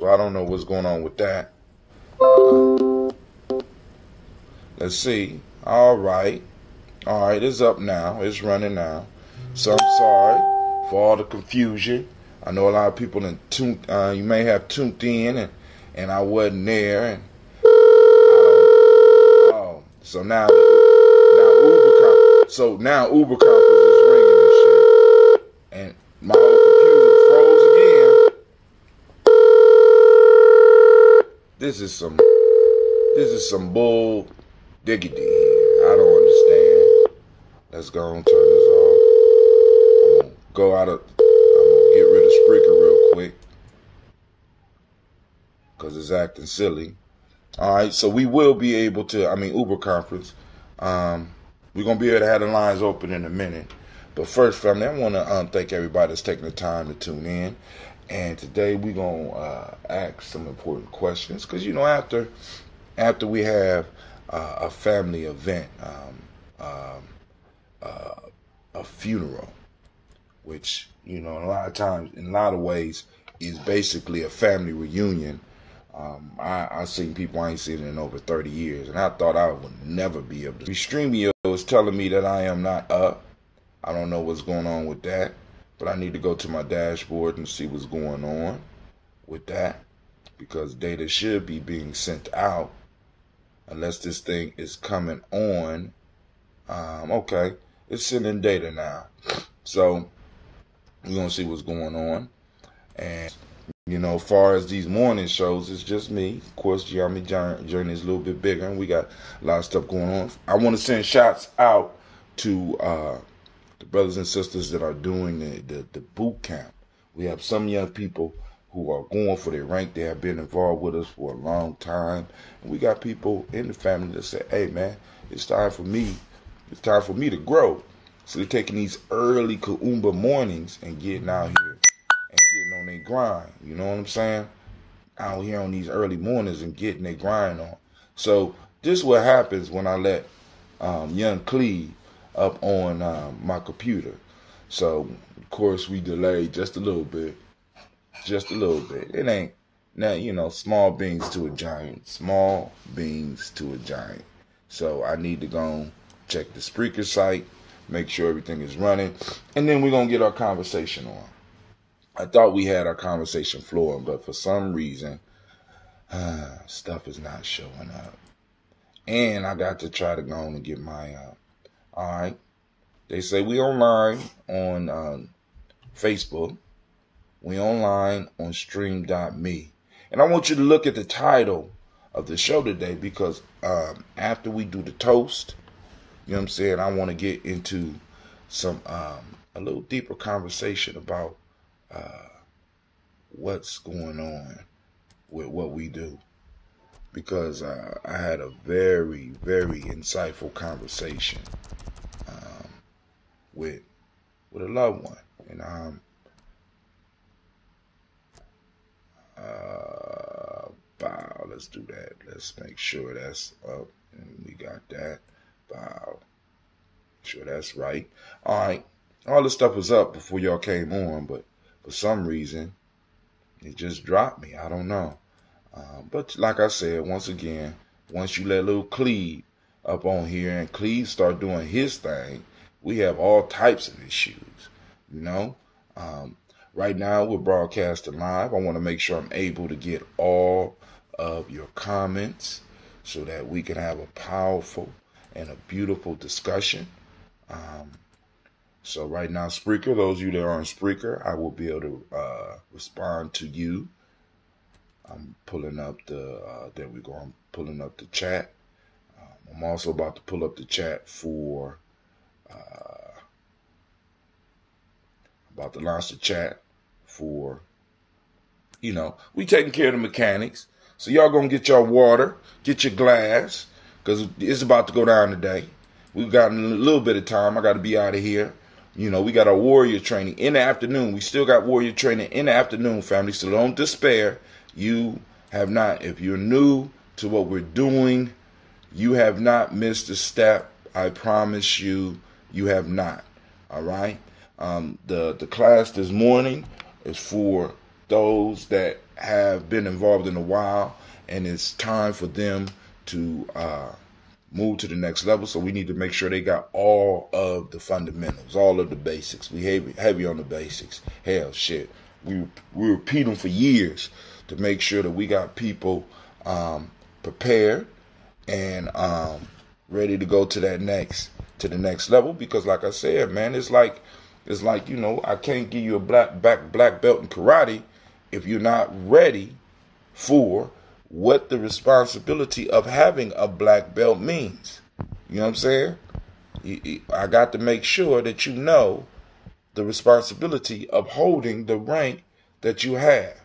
So I don't know what's going on with that. Let's see. All right, it's up now. It's running now. So I'm sorry for all the confusion. I know a lot of people you may have tuned in, and I wasn't there, and so now Uber Conference is ringing and shit, and my whole computer froze again. This is some bull diggity. I don't understand. Let's go and turn this off. I'm gonna get rid of Spreaker real quick because it's acting silly. All right, so we will be able to, Uber Conference. We're going to be able to have the lines open in a minute. But first, family, I want to thank everybody that's taking the time to tune in. And today we're going to ask some important questions. Because, after we have a family event, a funeral, which, in a lot of times, in a lot of ways, is basically a family reunion. I've seen people I ain't seen in over 30 years, and I thought I would never be able to. Streamio is telling me that I am not up. I don't know what's going on with that, but I need to go to my dashboard and see what's going on with that, because data should be being sent out unless this thing is coming on. Okay, it's sending data now, so we're going to see what's going on. And as far as these morning shows, it's just me. Of course, Journey is a little bit bigger, and we got a lot of stuff going on. I want to send shots out to the brothers and sisters that are doing the boot camp. We have some young people who are going for their rank. They have been involved with us for a long time. And we got people in the family that say, hey, man, it's time for me to grow. So they're taking these early Kuumba mornings and getting out here and getting on their grind. You know what I'm saying? Out here on these early mornings and getting their grind on. So this is what happens when I let young Cleve up on my computer. So, of course, we delayed just a little bit. It ain't, now, small beans to a giant. Small beans to a giant. So I need to go check the Spreaker site, make sure everything is running, and then we're going to get our conversation on. I thought we had our conversation flowing, but for some reason, stuff is not showing up. And I got to try to go on and get my, all right. They say we online on Facebook. We online on stream.me. And I want you to look at the title of the show today, because after we do the toast, you know what I'm saying, I want to get into some, a little deeper conversation about what's going on with what we do, because I had a very, very insightful conversation with a loved one, and let's do that. Let's make sure that's up, and we got that. Bow. Sure that's right. All right. All this stuff was up before y'all came on, but for some reason, it just dropped me. I don't know. But like I said, once again, once you let little Cleve up on here and Cleve start doing his thing, we have all types of issues, Right now, we're broadcasting live. I want to make sure I'm able to get all of your comments so that we can have a powerful and a beautiful discussion. So right now, Spreaker, those of you that are on Spreaker, I will be able to respond to you. I'm pulling up there we go. I'm pulling up the chat. I'm also about to pull up the chat for, about to launch the chat for, we taking care of the mechanics. So y'all gonna get your water, get your glass, because it's about to go down today. We've got a little bit of time. I got to be out of here. We got our warrior training in the afternoon. We still got warrior training in the afternoon, family. So don't despair. You have not, if you're new to what we're doing, you have not missed a step. I promise you, you have not. All right. The class this morning is for those that have been involved in a while, and it's time for them to move to the next level. So we need to make sure they got all of the fundamentals, all of the basics. We heavy on the basics. Hell, shit. We repeat them for years to make sure that we got people prepared and ready to go to the next level. Because like I said, man, it's like, I can't give you a black belt in karate if you're not ready for what the responsibility of having a black belt means. You know what I'm saying? I got to make sure that you know the responsibility of holding the rank that you have.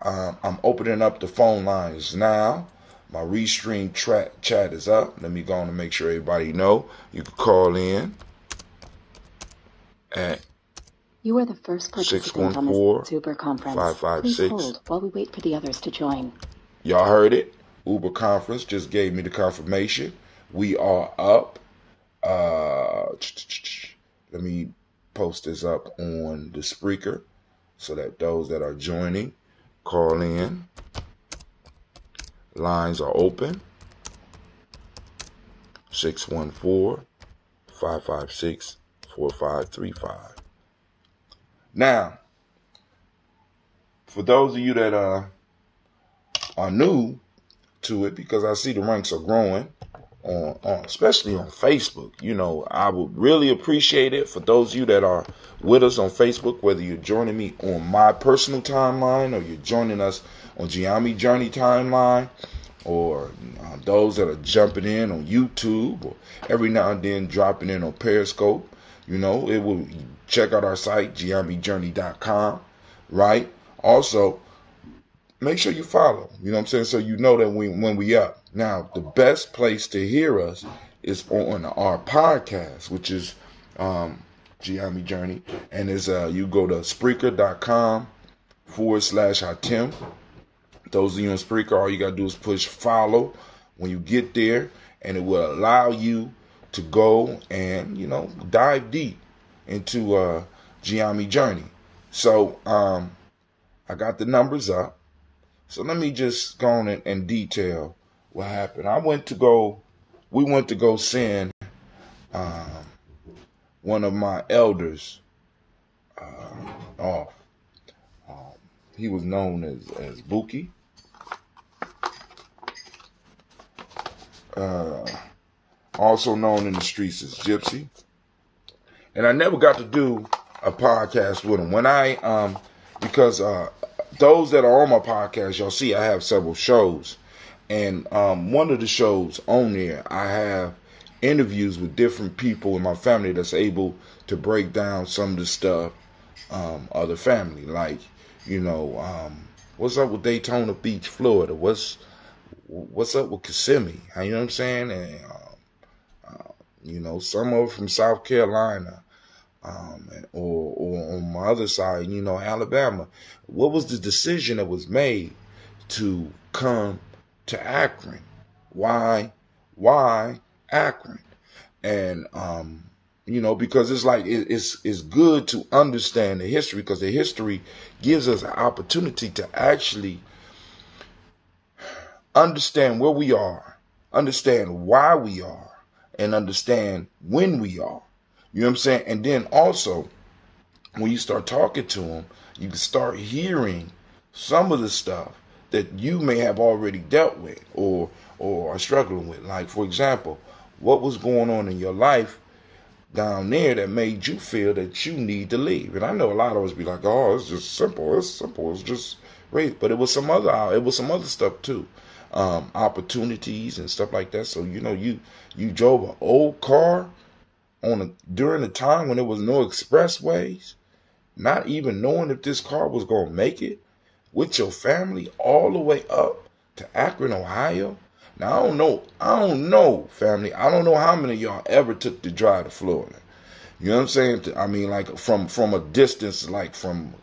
I'm opening up the phone lines now. My Restream chat is up. Let me go on and make sure everybody know. You can call in at You are the first participant on this Uber conference. 556. Please hold while we wait for the others to join. Y'all heard it. Uber conference just gave me the confirmation. We are up. Let me post this up on the Spreaker so that those that are joining call in. Lines are open. 614-556-4535. Now, for those of you that are new to it, because I see the ranks are growing, especially on Facebook, I would really appreciate it for those of you that are with us on Facebook, whether you're joining me on my personal timeline or you're joining us on Giami Journey timeline, or those that are jumping in on YouTube, or every now and then dropping in on Periscope. It will check out our site, giamijourney.com, right? Also, make sure you follow, you know what I'm saying, so you know that when we up. Now, the best place to hear us is on our podcast, which is Giami Journey, and is you go to Spreaker.com/Hatem. Those of you on Spreaker, all you got to do is push follow when you get there, and it will allow you to go and, dive deep into Giami Journey. So I got the numbers up. So let me just go on and detail what happened. We went to go send one of my elders off. He was known as Buki. Also known in the streets as Gypsy. And I never got to do a podcast with him. Because those that are on my podcast, y'all see I have several shows. And one of the shows on there, I have interviews with different people in my family that's able to break down some of the stuff of the family. Like, what's up with Daytona Beach, Florida? What's up with Kissimmee? You know what I'm saying? And, some of from South Carolina. Or on my other side, Alabama. What was the decision that was made to come to Akron? Why Akron? And because it's like it's good to understand the history, because the history gives us an opportunity to actually understand where we are, understand why we are, and understand when we are. You know what I'm saying? And then also, when you start talking to them, you can start hearing some of the stuff that you may have already dealt with or are struggling with. Like, for example, what was going on in your life down there that made you feel that you need to leave? And I know a lot of us be like, oh, it's just simple. It's simple. It's just great. But it was some other stuff too. Opportunities and stuff like that. So, you drove an old car during the time when there was no expressways, not even knowing if this car was going to make it, with your family all the way up to Akron, Ohio. Now, I don't know, family. I don't know how many of y'all ever took the drive to Florida. You know what I'm saying? I mean, like from a distance, like from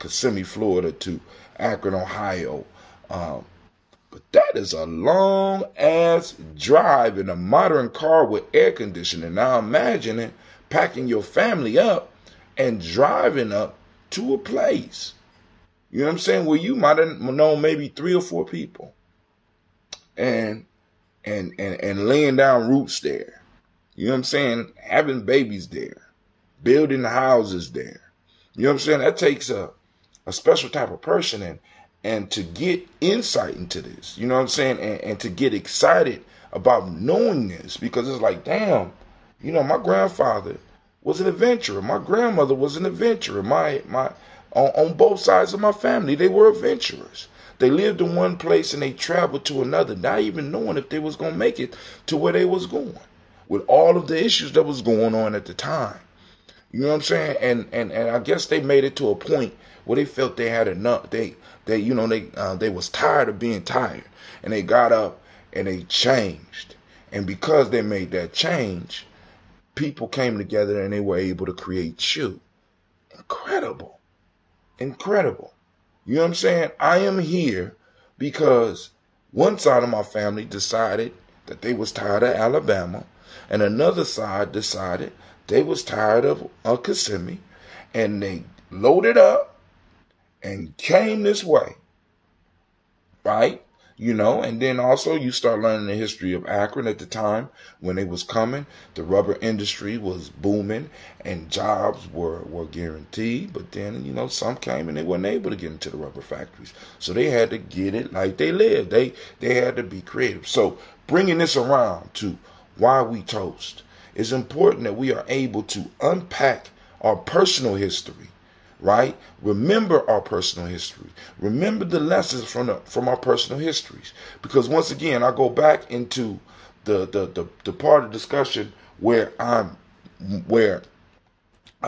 Kissimmee, Florida to Akron, Ohio. But that is a long ass drive in a modern car with air conditioning. Now imagine it, packing your family up and driving up to a place You know what I'm saying? Where you might have known maybe 3 or 4 people, and laying down roots there. You know what I'm saying? Having babies there, building houses there. You know what I'm saying? That takes a special type of person, and to get insight into this, you know what I'm saying? And to get excited about knowing this, because it's like, damn, you know, my grandfather was an adventurer. My grandmother was an adventurer. On both sides of my family, they were adventurers. They lived in one place and they traveled to another, not even knowing if they was going to make it to where they was going, with all of the issues that was going on at the time. You know what I'm saying? And I guess they made it to a point where they felt they had enough. They was tired of being tired, and they got up and they changed. And because they made that change, people came together and they were able to create you. Incredible. You know what I'm saying? I am here because one side of my family decided that they was tired of Alabama, and another side decided they was tired of Kissimmee, and they loaded up and came this way, right? You know, and then also you start learning the history of Akron at the time when they was coming. The rubber industry was booming and jobs were guaranteed. But then, you know, some came and they weren't able to get into the rubber factories. So they had to get it like they lived. They had to be creative. So bringing this around to why we toast, it's important that we are able to unpack our personal history. Right? Remember our personal history. Remember the lessons from our personal histories. Because once again, I go back into the part of the discussion where I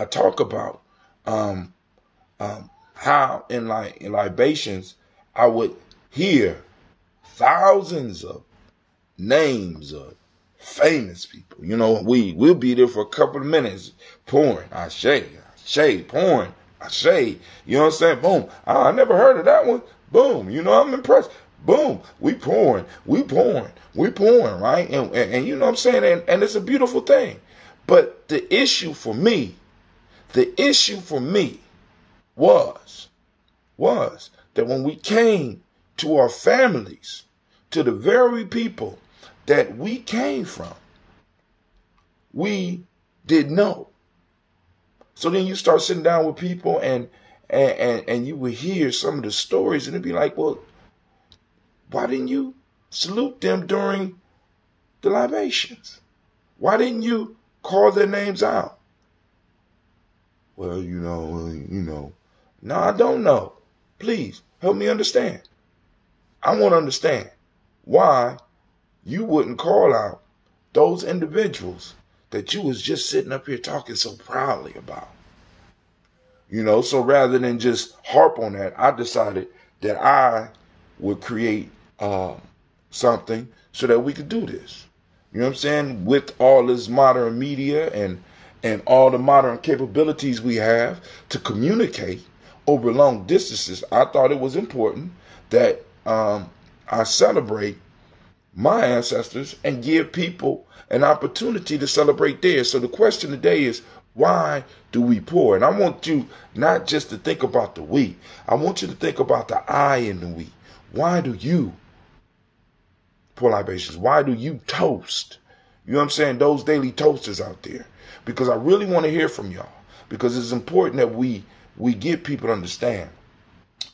talk about how in libations I would hear thousands of names of famous people. You know, we'll be there for a couple of minutes pouring. I shade, pouring. I say, you know what I'm saying? Boom. I never heard of that one. Boom. You know, I'm impressed. Boom. We pouring, right? And you know what I'm saying? And it's a beautiful thing. But the issue for me was that when we came to our families, to the very people that we came from, we didn't know. So then you start sitting down with people and you would hear some of the stories and it'd be like, well, why didn't you salute them during the libations? Why didn't you call their names out? Well, you know. No, I don't know. Please help me understand. I want to understand why you wouldn't call out those individuals that you was just sitting up here talking so proudly about. You know, so rather than just harp on that, I decided that I would create something so that we could do this. You know what I'm saying? With all this modern media and all the modern capabilities we have to communicate over long distances, I thought it was important that I celebrate my ancestors and give people an opportunity to celebrate theirs. So the question today is, why do we pour? And I want you not just to think about the we. I want you to think about the I in the we. Why do you pour libations? Why do you toast? You know what I'm saying? Those daily toasters out there. Because I really want to hear from y'all. Because it's important that we get people to understand.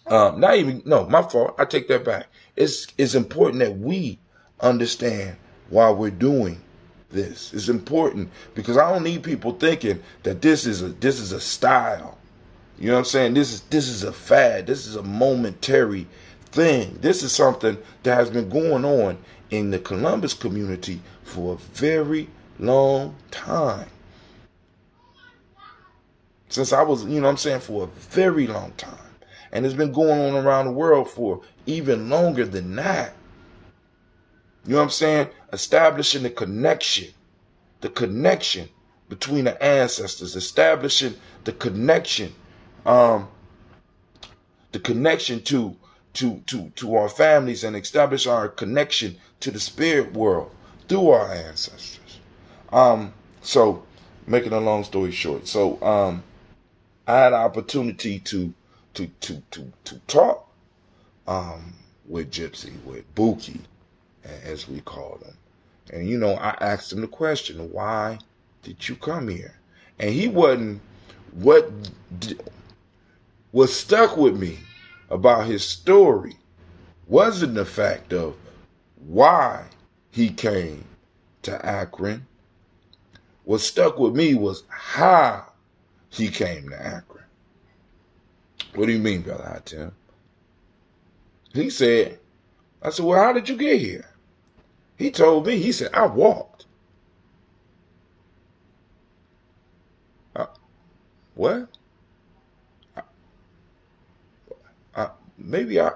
My fault. I take that back. It's important that we understand why we're doing this. It's important because I don't need people thinking that this is a style. You know what I'm saying? This is a fad. This is a momentary thing. This is something that has been going on in the Columbus community for a very long time. Since I was, you know what I'm saying, for a very long time. And it's been going on around the world for even longer than that. You know what I'm saying? Establishing the connection between the ancestors, establishing the connection to our families, and establish our connection to the spirit world through our ancestors. So making a long story short, so I had an opportunity to to talk with Gypsy, with Buki, as we call him. And, you know, I asked him the question, why did you come here? And he wasn't, what stuck with me about his story wasn't the fact of why he came to Akron. What stuck with me was how he came to Akron. What do you mean, Brother Hatem? He said, I said, well, how did you get here? He told me, he said, I walked. What? Maybe I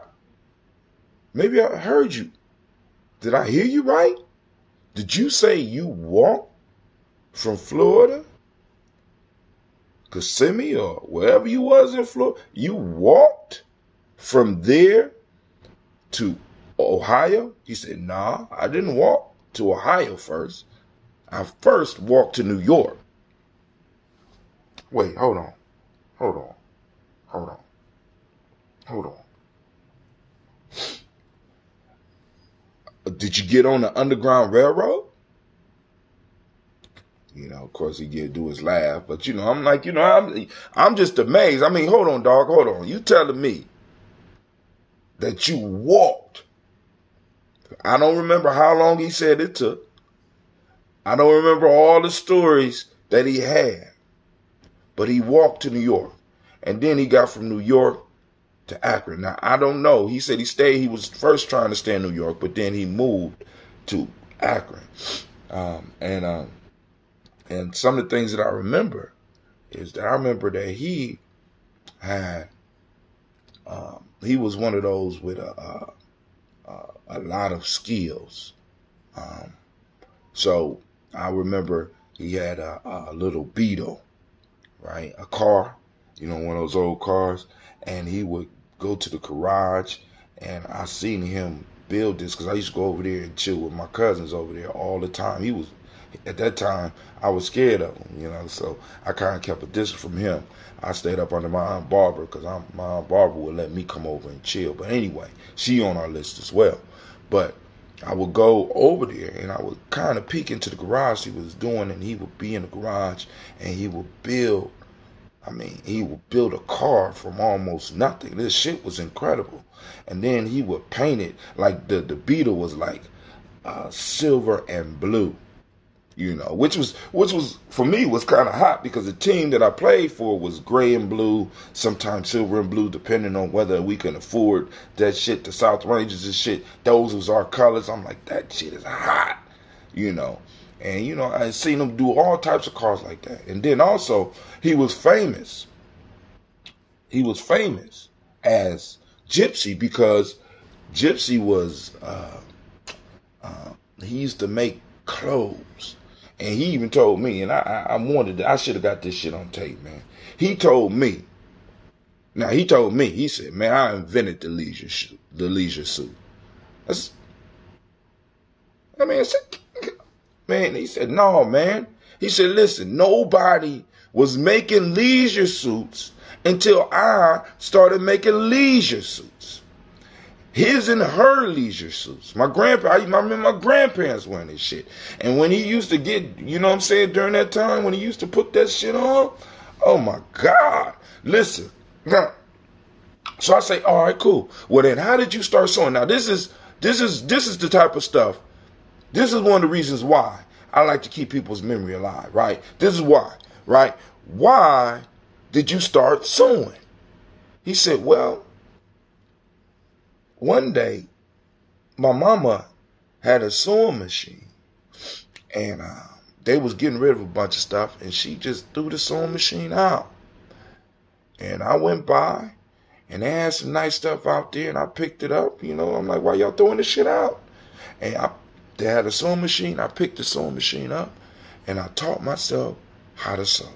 heard you. Did I hear you right? Did you say you walked from Florida, Kissimmee, or wherever you was in Florida? You walked from there to Ohio? He said, nah, I didn't walk to Ohio first. I first walked to New York. Wait, hold on. Did you get on the Underground Railroad? You know, of course he did do his laugh, but you know, I'm like, you know, I'm just amazed. I mean, hold on, dog, hold on. You telling me that you walked? I don't remember how long he said it took. I don't remember all the stories that he had, but he walked to New York, and then he got from New York to Akron. Now, I don't know. He said he was first trying to stay in New York, but then he moved to Akron. And some of the things that I remember is that I remember that he had, he was one of those with a lot of skills. So I remember he had a little Beetle, right? A car, you know, one of those old cars. And he would go to the garage, and I seen him build this because I used to go over there and chill with my cousins over there all the time. At that time, I was scared of him, you know, so I kind of kept a distance from him. I stayed up under my Aunt Barbara because my Aunt Barbara would let me come over and chill. But anyway, she on our list as well. But I would go over there, and I would kind of peek into the garage he was doing, and he would be in the garage, and he would build. He would build a car from almost nothing. This shit was incredible. And then he would paint it like the Beetle was like silver and blue, you know, which was for me was kind of hot because the team that I played for was gray and blue, sometimes silver and blue, depending on whether we can afford that shit. The South Rangers and shit, those was our colors. I'm like, that shit is hot, you know. And, you know, I seen him do all types of cars like that. And then also, he was famous. He was famous as Gypsy because Gypsy was, he used to make clothes. And he even told me, and I should have got this shit on tape, man. He told me, he said, man, I invented the leisure suit. Man, he said, no, man. He said, listen, nobody was making leisure suits until I started making leisure suits. His and her leisure suits. I remember my grandparents wearing this shit. And when he used to get, you know what I'm saying, during that time, when he used to put that shit on, oh my God. Listen, now, so I say, all right, cool. Well then, how did you start sewing? Now this is the type of stuff. This is one of the reasons why I like to keep people's memory alive, right? This is why, right? Why did you start sewing? He said, well, one day my mama had a sewing machine, and they was getting rid of a bunch of stuff, and she just threw the sewing machine out. And I went by, and they had some nice stuff out there, and I picked it up. You know, I'm like, why y'all throwing this shit out? And they had a sewing machine. I picked the sewing machine up, and I taught myself how to sew.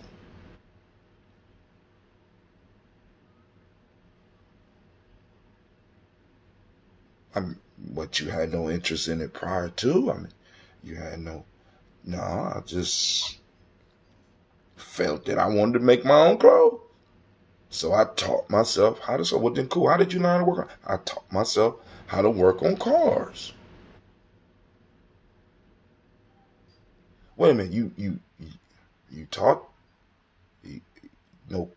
But you had no interest in it prior to? You had no, I just felt that I wanted to make my own clothes. So I taught myself how to. So well, then cool. How did you learn how to work? I taught myself how to work on cars. Wait a minute. You taught no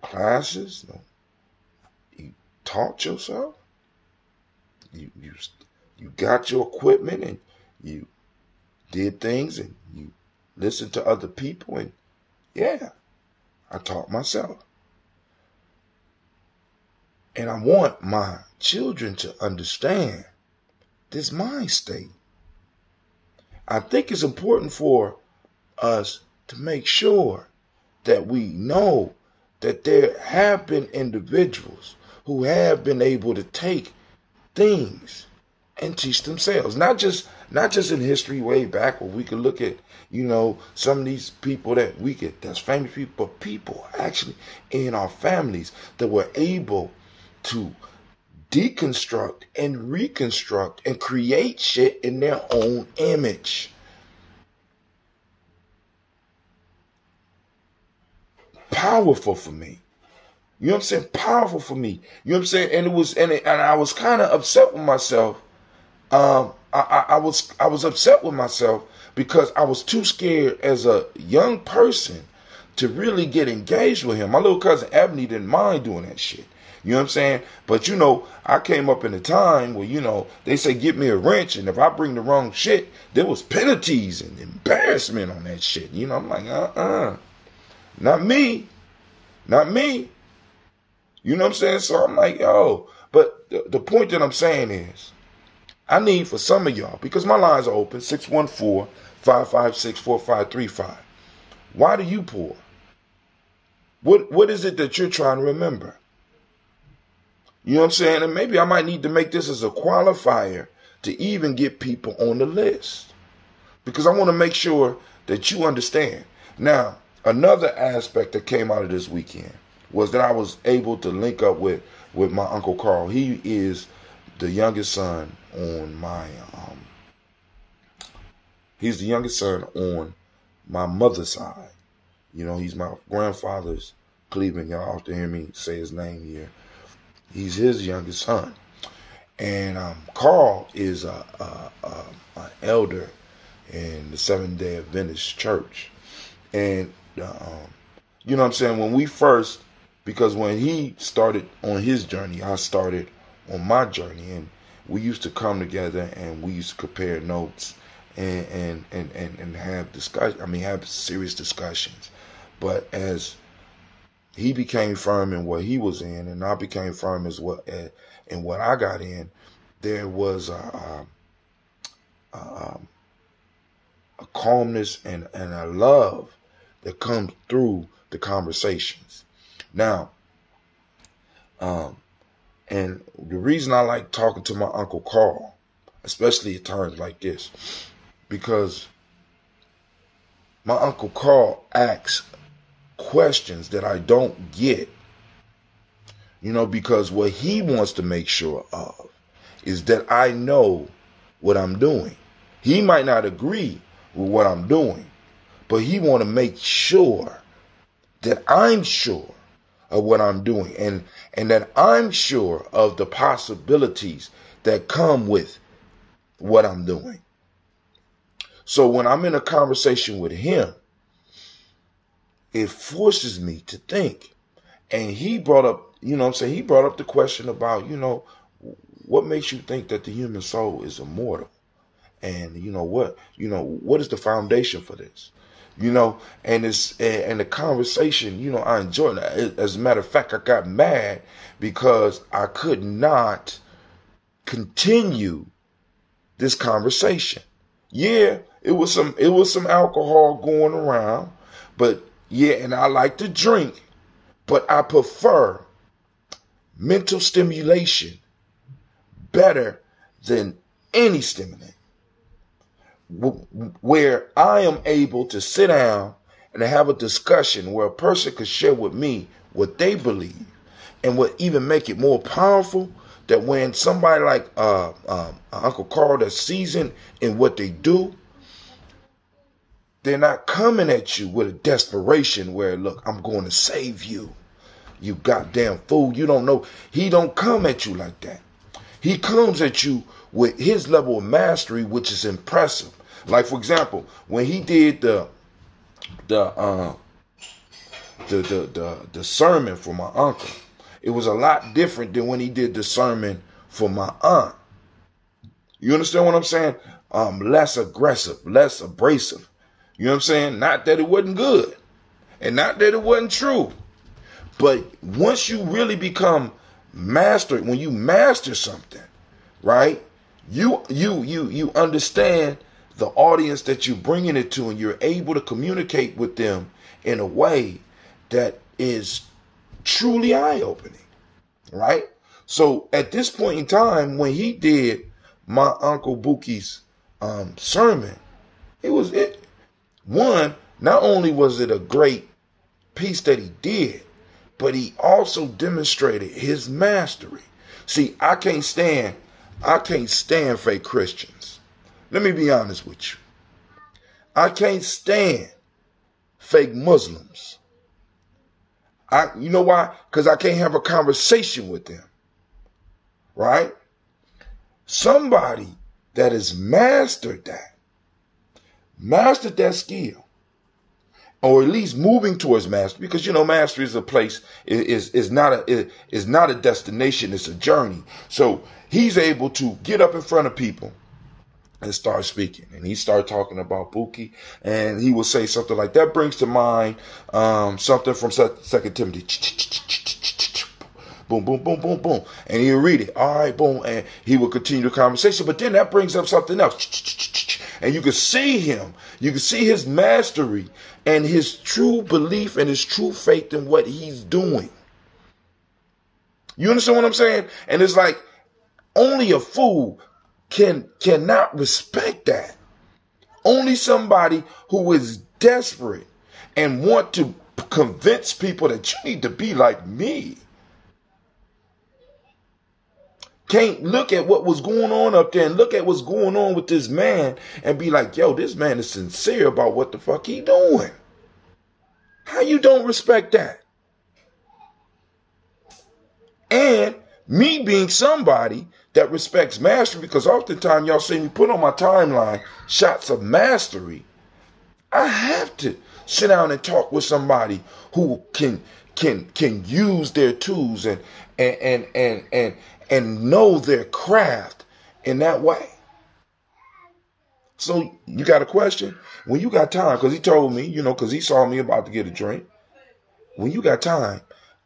classes. No, you taught yourself. You got your equipment and you did things and you listened to other people and yeah, I taught myself. And I want my children to understand this mind state. I think it's important for us to make sure that we know that there have been individuals who have been able to take things and teach themselves. Not just in history way back where we could look at, some of these people that's famous people, but people actually in our families that were able to deconstruct and reconstruct and create shit in their own image. Powerful for me. You know what I'm saying? Powerful for me. You know what I'm saying? And I was kind of upset with myself. I was upset with myself because I was too scared as a young person to really get engaged with him. My little cousin Ebony didn't mind doing that shit. You know what I'm saying? But I came up in a time where, they say get me a wrench, and if I bring the wrong shit, there was penalties and embarrassment on that shit. I'm like, not me. Not me. You know what I'm saying? So I'm like, yo. But the point that I'm saying is, I need for some of y'all, because my lines are open, 614-556-4535. Why do you pour? What is it that you're trying to remember? You know what I'm saying? And maybe I might need to make this as a qualifier to even get people on the list. Because I want to make sure that you understand. Now, another aspect that came out of this weekend was that I was able to link up with my Uncle Carl. He is the youngest son on he's the youngest son on my mother's side. He's my grandfather's Cleveland. Y'all have to hear me say his name here. He's his youngest son. And Carl is an elder in the Seventh-day Adventist Church. And, you know what I'm saying, because when he started on his journey, I started on my journey. And we used to come together and we used to compare notes and have have serious discussions. But as he became firm in what he was in, and I became firm in what I got in, there was a calmness and a love that comes through the conversations. Now, and the reason I like talking to my Uncle Carl, especially at times like this, because my Uncle Carl asks questions that I don't get, because what he wants to make sure of is that I know what I'm doing. He might not agree with what I'm doing, but he want to make sure that I'm sure of what I'm doing and that I'm sure of the possibilities that come with what I'm doing. So when I'm in a conversation with him, it forces me to think. And he brought up, he brought up the question about, what makes you think that the human soul is immortal? And what is the foundation for this? And the conversation, I enjoyed it. As a matter of fact, I got mad because I could not continue this conversation. Yeah, it was some alcohol going around, but yeah, and I like to drink, but I prefer mental stimulation better than any stimulant, where I am able to sit down and have a discussion where a person could share with me what they believe, and what even make it more powerful, that when somebody like Uncle Carl that's seasoned in what they do, they're not coming at you with a desperation where, look, I'm going to save you. You goddamn fool. You don't know. He don't come at you like that. He comes at you with his level of mastery, which is impressive. Like, for example, when he did the sermon for my uncle, it was a lot different than when he did the sermon for my aunt. You understand what I'm saying? Less aggressive, less abrasive. You know what I'm saying? Not that it wasn't good, and not that it wasn't true. But once you really become mastered, when you master something, right? You understand the audience that you're bringing it to, and you're able to communicate with them in a way that is truly eye-opening, right? So at this point in time, when he did my Uncle Buki's sermon, not only was it a great piece that he did, but he also demonstrated his mastery. See, I can't stand fake Christians. Let me be honest with you. I can't stand fake Muslims. You know why? Because I can't have a conversation with them. Right? Somebody that has mastered that skill, or at least moving towards mastery, because mastery is a place, is not a destination, it's a journey. So he's able to get up in front of people and start speaking, and he started talking about Buki, and he would say something like that brings to mind something from 2 Timothy. Boom, boom, boom, boom, boom. And he'll read it. All right, boom. And he will continue the conversation. But then that brings up something else. And you can see him. You can see his mastery and his true belief and his true faith in what he's doing. You understand what I'm saying? And it's like only a fool cannot respect that. Only somebody who is desperate and want to convince people that you need to be like me can't look at what was going on up there and look at what's going on with this man and be like, yo, this man is sincere about what the fuck he doing. How you don't respect that? And me being somebody that respects mastery, because oftentimes y'all see me put on my timeline shots of mastery, I have to sit down and talk with somebody who can use their tools and know their craft in that way. So you got a question? When you got time, because he told me, because he saw me about to get a drink. When you got time,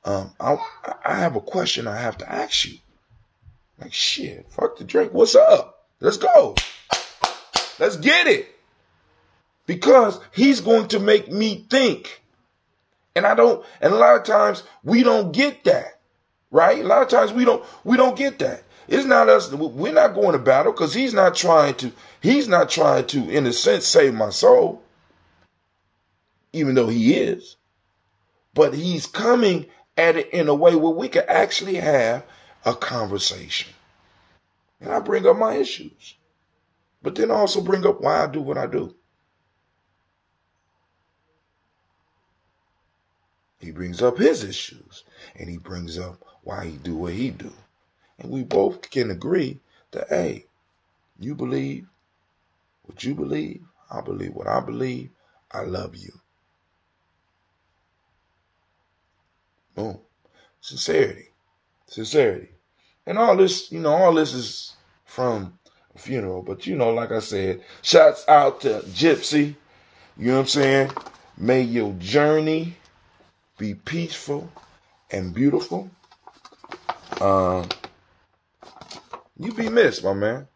I have a question I have to ask you. Like, shit, fuck the drink. What's up? Let's go. Let's get it. Because he's going to make me think. And a lot of times we don't get that. Right? A lot of times we don't get that. It's not us. We're not going to battle because he's not trying to, in a sense, save my soul. Even though he is. But he's coming at it in a way where we can actually have a conversation. And I bring up my issues. But then also bring up why I do what I do. He brings up his issues. And he brings up why he do what he do. And we both can agree that, hey, you believe what you believe. I believe what I believe. I love you. Boom. Sincerity. And all this is from a funeral. But, like I said, shouts out to Gypsy. You know what I'm saying? May your journey be peaceful and beautiful. You be missed, my man.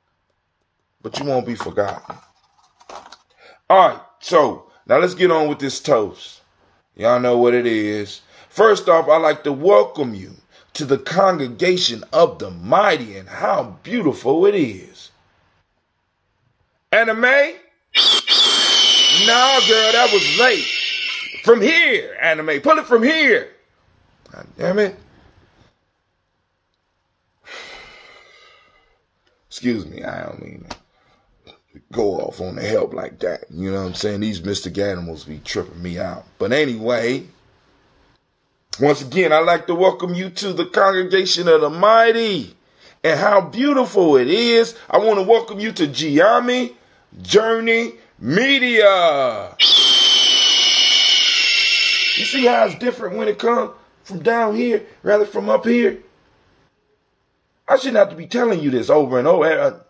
But you won't be forgotten. All right, so now let's get on with this toast. Y'all know what it is. First off, I'd like to welcome you to the congregation of the mighty, and how beautiful it is. Anime? No, girl, that was late. From here, anime. Pull it from here. God damn it. Excuse me, I don't mean to go off on the help like that. You know what I'm saying? These mystic animals be tripping me out. But anyway, Once again, I'd like to welcome you to the Congregation of the Mighty. And how beautiful it is. I want to welcome you to Giami Journey Media. You see how it's different when it comes from down here rather from up here? I shouldn't have to be telling you this over and over.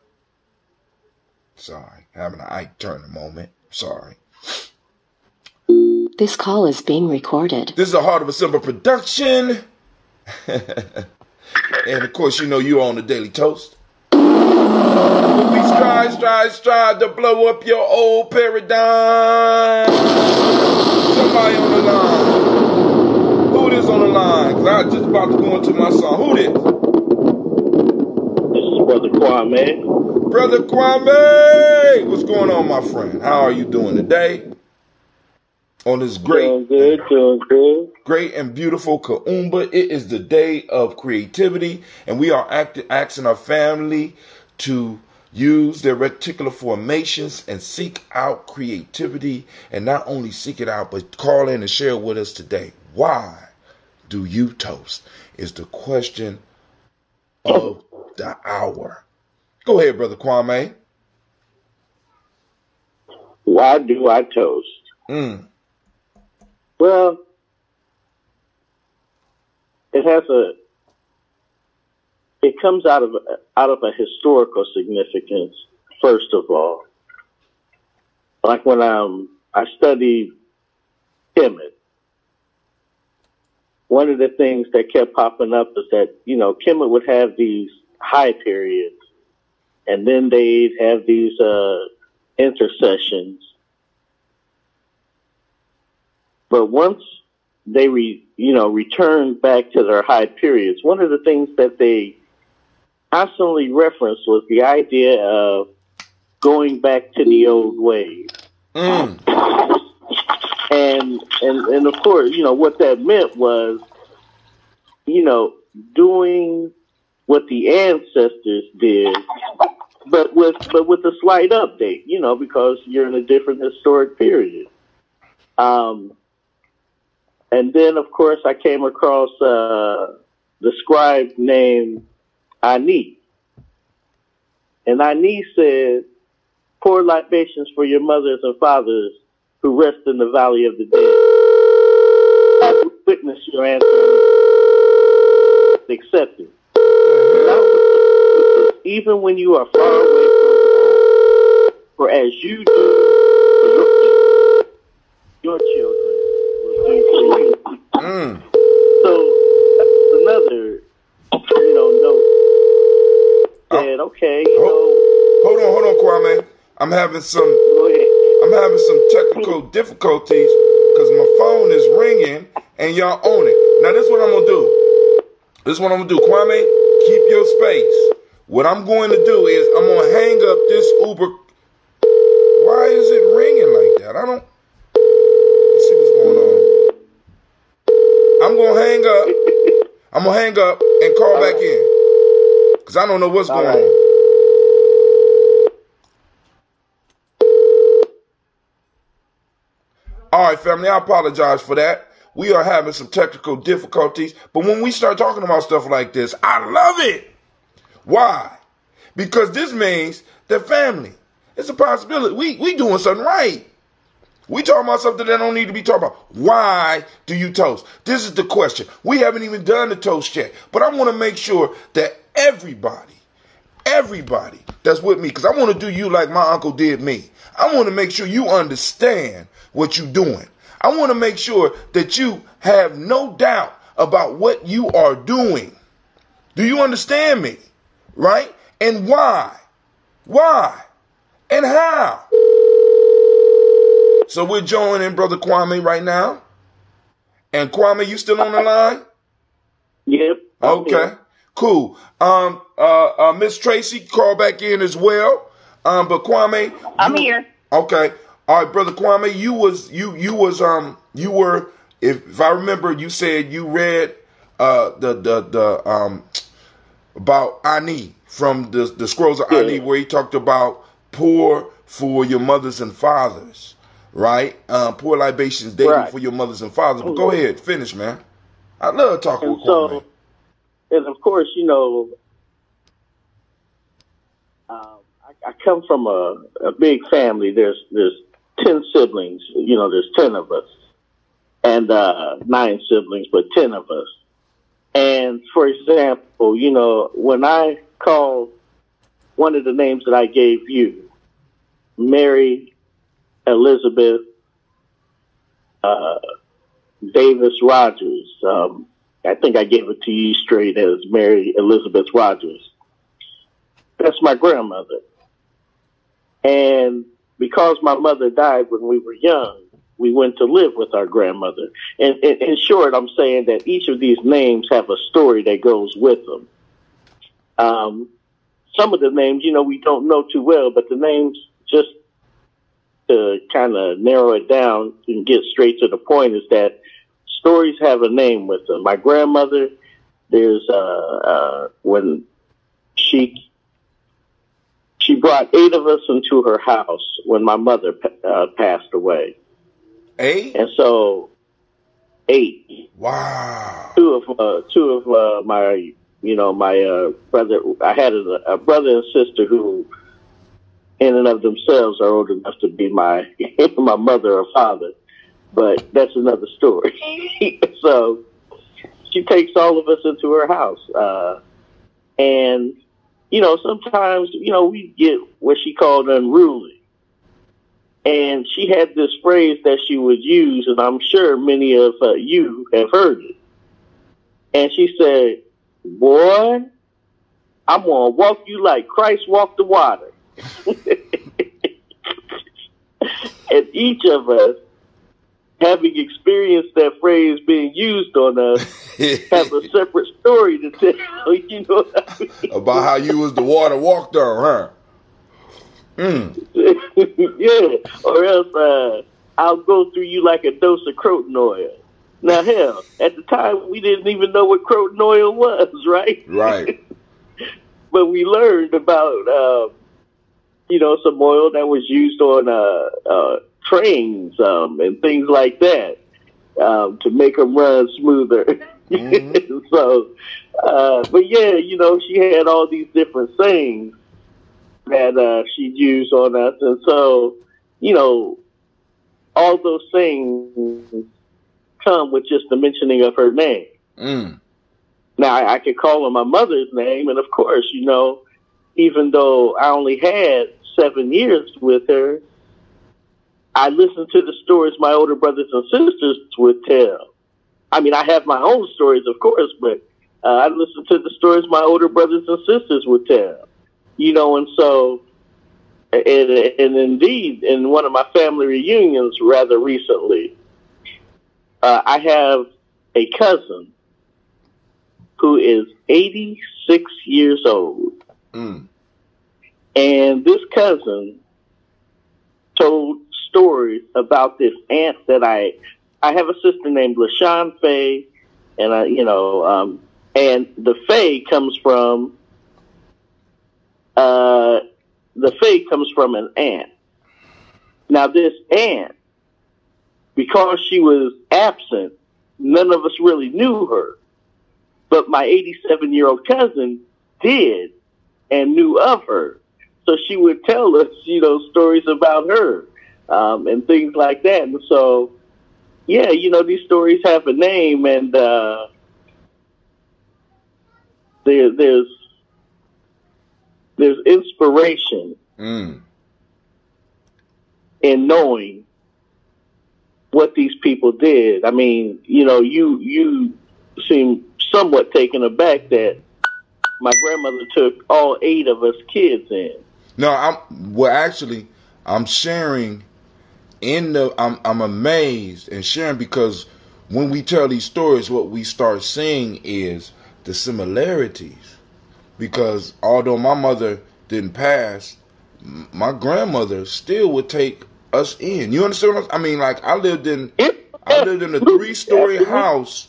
Sorry, having an Ike Turner moment. Sorry. This call is being recorded. This is a Heart of a Simple production. And of course, you know you're on the Daily Toast. We strive to blow up your old paradigm. Somebody on the line. Who this on the line? Because I was just about to go into my song. Who this? This is Brother Kwame. Brother Kwame! What's going on, my friend? How are you doing today? On this great, doing good. Great and beautiful Kuumba. It is the day of creativity, and we are asking our family to use their reticular formations and seek out creativity, and not only seek it out, but call in and share it with us today. Why do you toast? Is the question of the hour. Go ahead, Brother Kwame. Why do I toast? Well, it comes out of a historical significance, first of all. Like when I studied Kemet, one of the things that kept popping up is that, Kemet would have these high periods, and then they'd have these intercessions. But once they returned back to their high periods, one of the things that they constantly referenced was the idea of going back to the old ways. And of course, what that meant was, doing what the ancestors did, but with a slight update, because you're in a different historic period. And then, of course, I came across the scribe named Ani. And Ani said, pour libations for your mothers and fathers who rest in the valley of the dead. I will witness your answer accepted. Even when you are far away from home, for as you do for your children, So that's another, note. Said, okay, Hold on, Kwame. I'm having some technical difficulties because my phone is ringing and y'all own it. Now this is what I'm gonna do. Kwame, keep your space. What I'm going to do is I'm gonna hang up this Uber. Why is it ringing like that? Let's see what's going on. I'm going to hang up and call back in because I don't know what's going on. All right, family, I apologize for that. We are having some technical difficulties, but when we start talking about stuff like this, I love it. Why? Because this means that family, it's a possibility. We doing something right. We talking about something that don't need to be talked about. Why do you toast? This is the question. We haven't even done the toast yet. But I want to make sure that everybody that's with me, because I want to do you like my uncle did me. I want to make sure you understand what you're doing. I want to make sure that you have no doubt about what you are doing. Do you understand me? Right? And why? Why? And how? So we're joining Brother Kwame right now. And Kwame, you still on the line? Yep. Okay. Cool. Miss Tracy, call back in as well. But Kwame, I'm here. Okay. All right, Brother Kwame, you were, if I remember, you said you read about Ani from the scrolls of Ani, where he talked about pour for your mothers and fathers. Right? Pour libations daily for your mothers and fathers. But go ahead, finish, man. I love talking And with Kwame. so, and of course, you know, I come from a big family. There's 10 siblings. You know, there's 10 of us, and 9 siblings, but 10 of us. And for example, you know, when I call one of the names that I gave you, Mary Elizabeth Davis Rogers. I think I gave it to you straight as Mary Elizabeth Rogers. That's my grandmother. And because my mother died when we were young, we went to live with our grandmother. And in short, I'm saying that each of these names have a story that goes with them. Some of the names, you know, we don't know too well, but the names, just to kind of narrow it down and get straight to the point, is that stories have a name with them. My grandmother, there's when she brought 8 of us into her house when my mother passed away. 8? And so 8. Wow. Two of my, you know, my brother. I had a brother and sister who, in and of themselves, are old enough to be my my mother or father, but that's another story. So she takes all of us into her house, and you know, sometimes, you know, we get what she called unruly. And she had this phrase that she would use, and I'm sure many of you have heard it. And she said, "Boy, I'm going to walk you like Christ walked the water." And each of us, having experienced that phrase being used on us, have a separate story to tell. You know what I mean? About how you was the water walked on, huh? Mm. Yeah, or else I'll go through you like a dose of croton oil. Now, hell, at the time we didn't even know what croton oil was, right? Right. But we learned about, you know, some oil that was used on trains and things like that to make them run smoother. Mm-hmm. So, but yeah, you know, she had all these different sayings that she'd use on us. And so, you know, all those things come with just the mentioning of her name. Mm. Now, I could call her my mother's name, and of course, you know, even though I only had 7 years with her, I listened to the stories my older brothers and sisters would tell. I mean, I have my own stories, of course, but I listened to the stories my older brothers and sisters would tell. You know, and so, and indeed, in one of my family reunions rather recently, I have a cousin who is 86 years old. Mm. And this cousin told stories about this aunt that I have a sister named LaShawn Faye, and and the Faye comes from an aunt. Now, this aunt, because she was absent, none of us really knew her. But my 87-year-old cousin did and knew of her. So she would tell us, you know, stories about her and things like that. And so, yeah, you know, these stories have a name, and there's inspiration in knowing what these people did. I mean, you know, you seem somewhat taken aback that my grandmother took all 8 of us kids in. No, I'm sharing I'm amazed and sharing because when we tell these stories, what we start seeing is the similarities. Because although my mother didn't pass, my grandmother still would take us in. You understand what I mean? Like I lived in a 3-story house,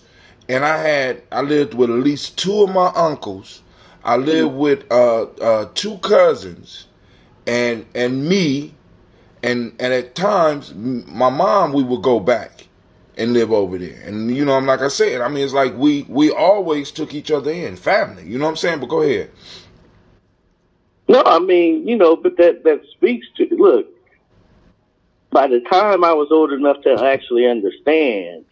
and I lived with at least 2 of my uncles. I lived with 2 cousins, and me, and at times my mom, we would go back and live over there. And you know, like I said, I mean, it's like we always took each other in, family. You know what I'm saying? But go ahead. No, I mean, you know, but that speaks to, look, by the time I was old enough to actually understand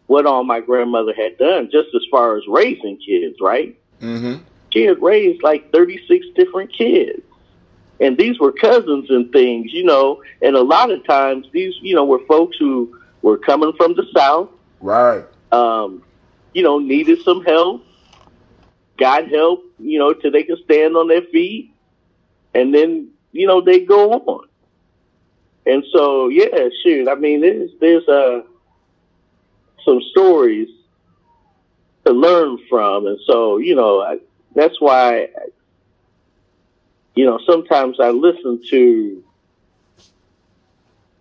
what all my grandmother had done, just as far as raising kids, right? Mm-hmm. She had raised like 36 different kids. And these were cousins and things, you know, and a lot of times these, you know, were folks who were coming from the South. Right. You know, needed some help, got help, you know, till they could stand on their feet. And then, you know, they go on. And so, yeah, shoot, I mean, there's some stories to learn from. And so, you know, that's why, you know, sometimes I listen to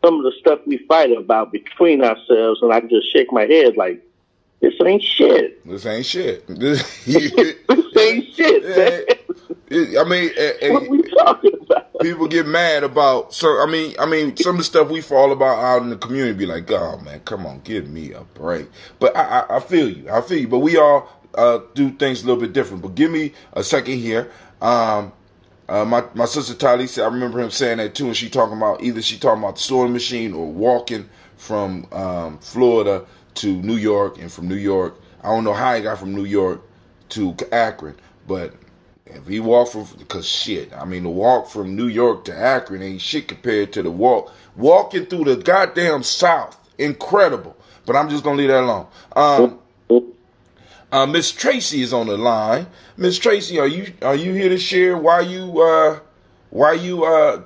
some of the stuff we fight about between ourselves, and I just shake my head like, this ain't shit. This ain't shit. This ain't shit, man. I mean, what are we talking about? People get mad about. So I mean, some of the stuff we fall about out in the community be like, oh man, come on, give me a break. But I feel you. But we all do things a little bit different. But give me a second here. My sister Tylee said, I remember him saying that too, and she talking about the sewing machine or walking from Florida to New York, and from New York, I don't know how he got from New York to Akron, but if he walked the walk from New York to Akron ain't shit compared to the walking through the goddamn South. Incredible. But I'm just gonna leave that alone. Miss Tracy is on the line. Miss Tracy, are you here to share why you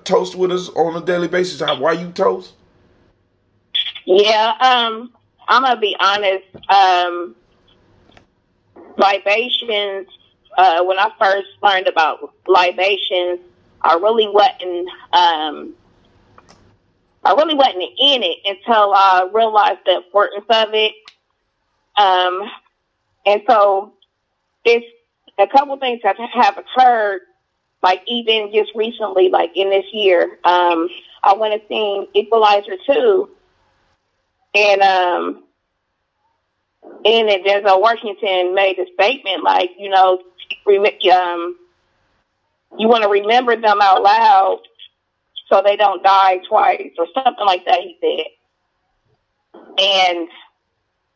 toast with us on a daily basis? Why you toast? Yeah, I'm gonna be honest. Libations. When I first learned about libations, I really wasn't in it until I realized the importance of it. And so it's a couple things that have occurred, like even just recently, like in this year. I went and seen Equalizer 2, and Denzel Washington made a statement like, you know, you want to remember them out loud so they don't die twice or something like that, he said. And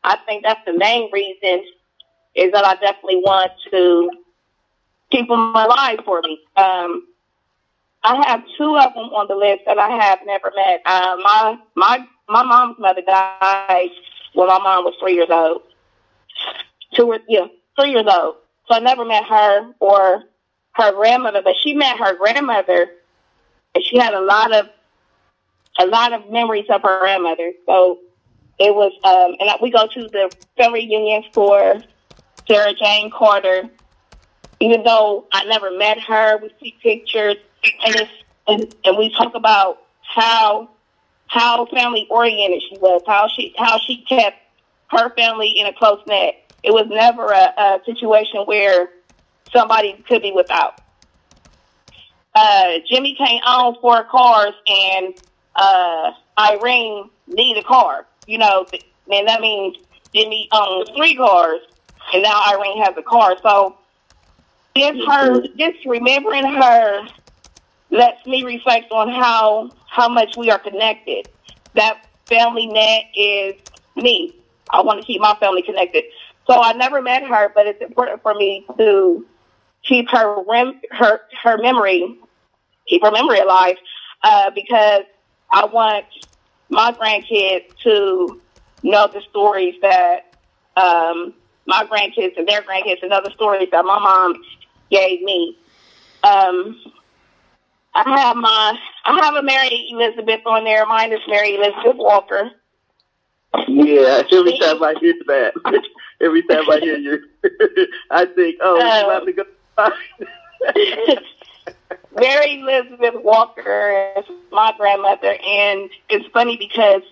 I think that's the main reason is that I definitely want to keep them alive for me. I have two of them on the list that I have never met. My mom's mother died when my mom was 3 years old. 3 years old. So I never met her or her grandmother, but she met her grandmother, and she had a lot of memories of her grandmother. So it was, and we go to the family reunion for Sarah Jane Carter. Even though I never met her, we see pictures, and we talk about how family oriented she was, how she kept her family in a close net. It was never a situation where somebody could be without. Jimmy can't own 4 cars, and Irene need a car. You know, and that means Jimmy owns 3 cars, and now Irene has a car. So just remembering her lets me reflect on how much we are connected. That family net is me. I want to keep my family connected. So I never met her, but it's important for me to keep her memory alive, because I want my grandkids to know the stories that my grandkids and their grandkids and other stories that my mom gave me. I have a Mary Elizabeth on there. Mine is Mary Elizabeth Walker. Yeah, every time I hear that, every time I hear you, I think, oh, you have to go. Mary Elizabeth Walker is my grandmother, and it's funny because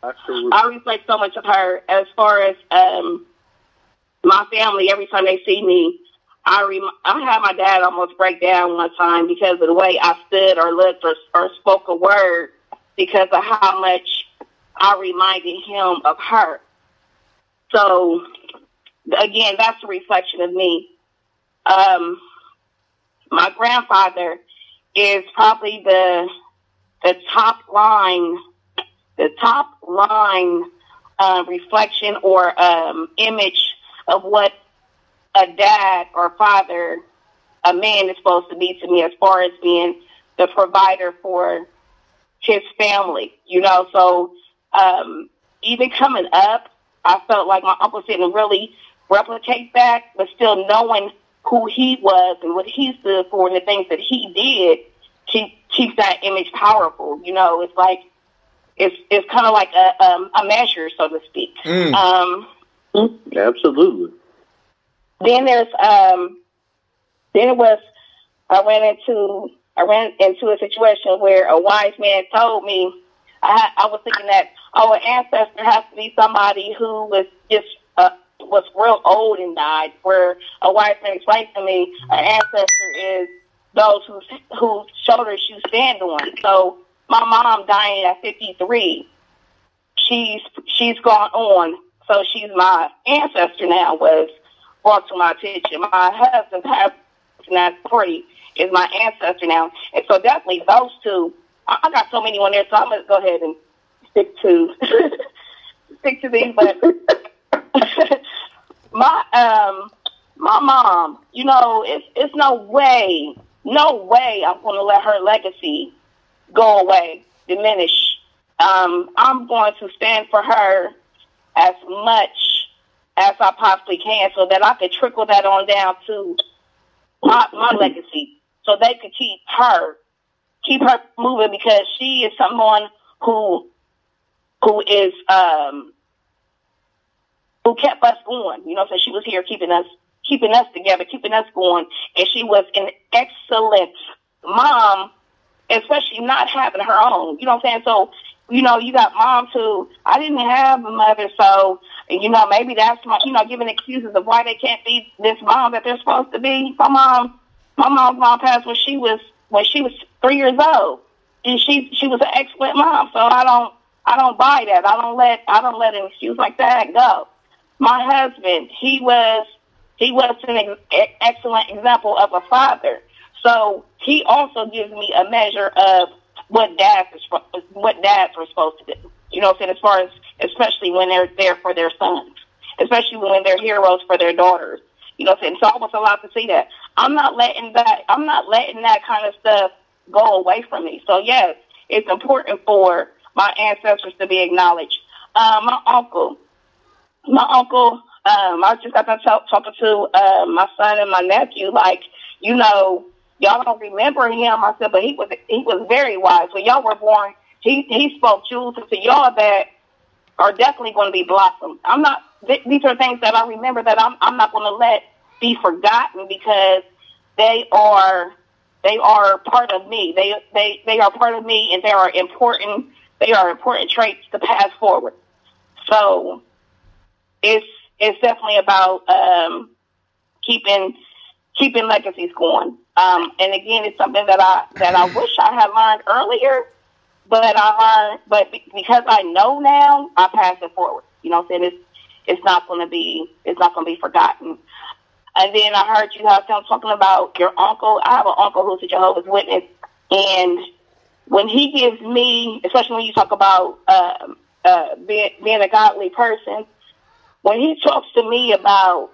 I reflect so much of her as far as my family. Every time they see me, I had my dad almost break down one time because of the way I stood or looked or spoke a word, because of how much I reminded him of her. So, again, that's a reflection of me. My grandfather is probably the top line reflection or image of what a dad or father, a man, is supposed to be to me, as far as being the provider for his family, you know. So even coming up, I felt like my uncle didn't really replicate that, but still knowing who he was and what he stood for and the things that he did keeps that image powerful. You know, it's like it's kind of like a measure, so to speak. Absolutely. Then I ran into a situation where a wise man told me, I was thinking that, an ancestor has to be somebody who was just was real old and died, where a wise man explained to me an ancestor is those whose shoulders you stand on. So my mom dying at 53, she's gone on, so she's my ancestor now, was brought to my attention. My husband passed at 40 is my ancestor now. And so definitely those two, I got so many on there, so I'm going to go ahead and stick to these. But my mom, you know, it's no way I'm going to let her legacy go away, diminish. I'm going to stand for her as much as I possibly can, so that I could trickle that on down to my legacy, so they could keep her moving, because she is someone who is who kept us going. You know, so she was here keeping us together, keeping us going, and she was an excellent mom, especially not having her own. You know what I'm saying? So, you know, you got moms who, I didn't have a mother, so, you know, maybe that's my, you know, giving excuses of why they can't be this mom that they're supposed to be. My mom's mom passed when she was 3 years old, and she was an excellent mom. So I don't buy that. I don't let an excuse like that go. My husband, he was an excellent example of a father. So he also gives me a measure of what dads are supposed to do. You know what I'm saying? As far as, especially when they're there for their sons, especially when they're heroes for their daughters. You know what I'm saying? So I was allowed to see that. I'm not letting that kind of stuff go away from me. So yes, it's important for my ancestors to be acknowledged. My uncle, I just got done talking to my son and my nephew, like, you know, y'all don't remember him. I said, but he was very wise. When y'all were born, he spoke jewels into y'all that are definitely going to be blossomed. These are things that I remember that I'm not going to let be forgotten, because they are part of me. They are part of me, and they are important traits to pass forward. So it's definitely about keeping legacies going. And again, it's something that I wish I had learned earlier, but because I know now, I pass it forward. You know what I'm saying? It's not going to be forgotten. And then I heard you have them talking about your uncle. I have an uncle who's a Jehovah's Witness, and when he gives me, especially when you talk about being a godly person, when he talks to me about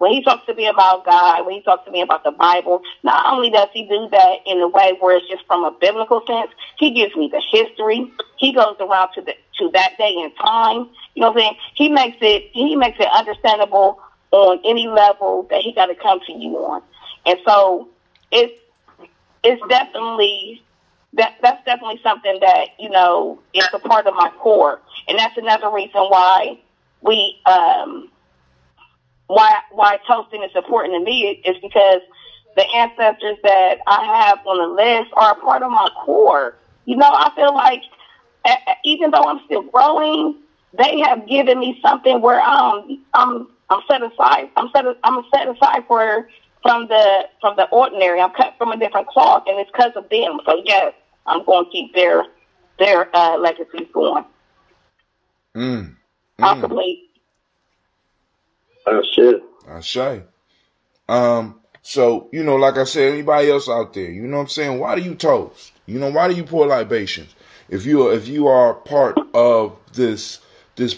God, when he talks to me about the Bible, not only does he do that in a way where it's just from a biblical sense, he gives me the history. He goes around to that day and time. You know what I'm saying? He makes it understandable on any level that he got to come to you on. And so it's definitely that's definitely something that, you know, is a part of my core. And that's another reason why why toasting is important to me, is because the ancestors that I have on the list are a part of my core. You know, I feel like even though I'm still growing, they have given me something where I'm set aside. I'm set aside from the ordinary. I'm cut from a different cloth, and it's because of them. So yes, I'm going to keep their legacies going. All complete. Oh shit. I say. So, like I said, anybody else out there, you know what I'm saying? Why do you toast? Why do you pour libations? If you are part of this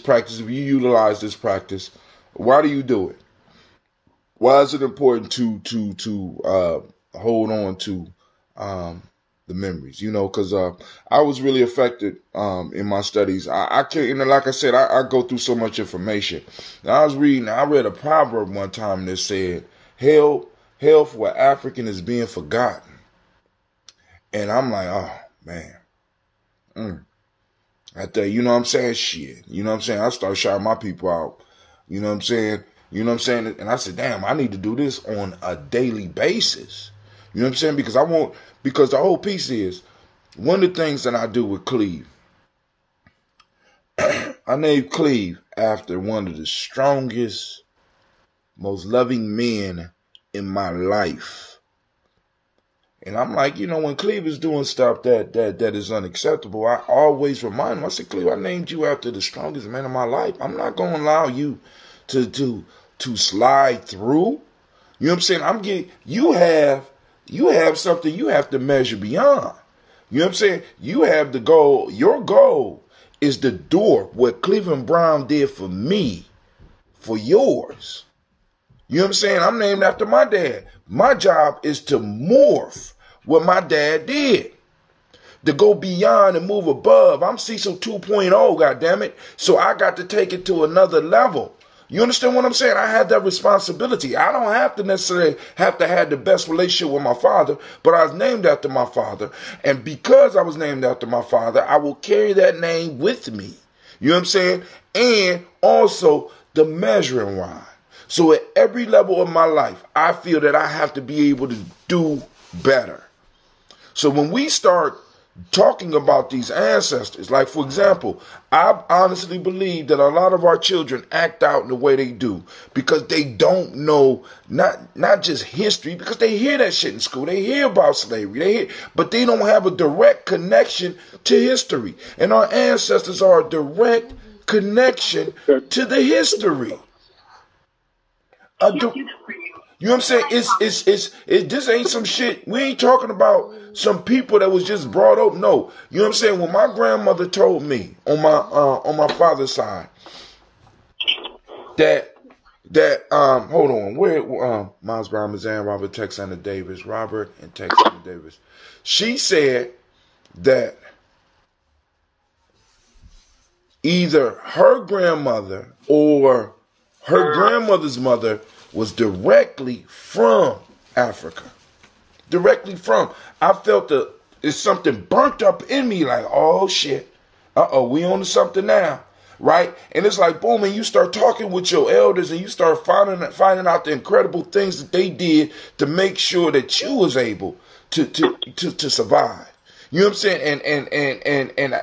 practice, if you utilize this practice, why do you do it? Why is it important to hold on to the memories? Because I was really affected in my studies. I can't, like I said, I go through so much information. And I read a proverb one time that said, "Hell for what African is being forgotten." And I'm like, oh man. I tell you, what I'm saying? Shit. You know what I'm saying? I start shouting my people out. You know what I'm saying? You know what I'm saying? And I said, damn, I need to do this on a daily basis. You know what I'm saying? Because the whole piece is, one of the things that I do with Cleve, I named Cleve after one of the strongest, most loving men in my life. And I'm like, when Cleve is doing stuff that is unacceptable, I always remind him. I said, Cleve, I named you after the strongest man in my life. I'm not going to allow you to slide through. You know what I'm saying? You have something you have to measure beyond. You know what I'm saying? You have the goal. Your goal is to do what Cleveland Brown did for me, for yours. You know what I'm saying? I'm named after my dad. My job is to morph what my dad did. To go beyond and move above. I'm Cecil 2.0, goddammit. So I got to take it to another level. You understand what I'm saying? I have that responsibility. I don't have to necessarily have to have the best relationship with my father, but I was named after my father. And because I was named after my father, I will carry that name with me. You know what I'm saying? And also the measuring rod. So at every level of my life, I feel that I have to be able to do better. So when we start talking about these ancestors, like for example, I honestly believe that a lot of our children act out in the way they do because they don't know not just history, because they hear that shit in school. They hear about slavery, but they don't have a direct connection to history. And our ancestors are a direct connection to the history. You know what I'm saying? It's this ain't some shit. We ain't talking about some people that was just brought up. No. You know what I'm saying? When my grandmother told me on my father's side that hold on, where Miles Brown, Mazan, Robert, Texana Davis, Robert and Texana Davis. She said that either her grandmother or her grandmother's mother was directly from Africa. Directly from. I felt it's something burnt up in me like, oh shit. We on to something now. Right? And it's like, boom, and you start talking with your elders and you start finding out the incredible things that they did to make sure that you was able to survive. You know what I'm saying?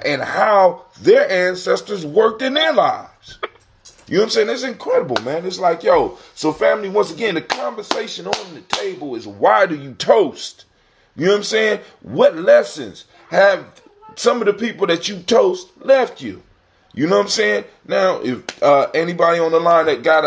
And how their ancestors worked in their lives. You know what I'm saying? It's incredible, man. It's like, yo, so family, once again, the conversation on the table is, why do you toast? You know what I'm saying? What lessons have some of the people that you toast left you? You know what I'm saying? Now, if anybody on the line that got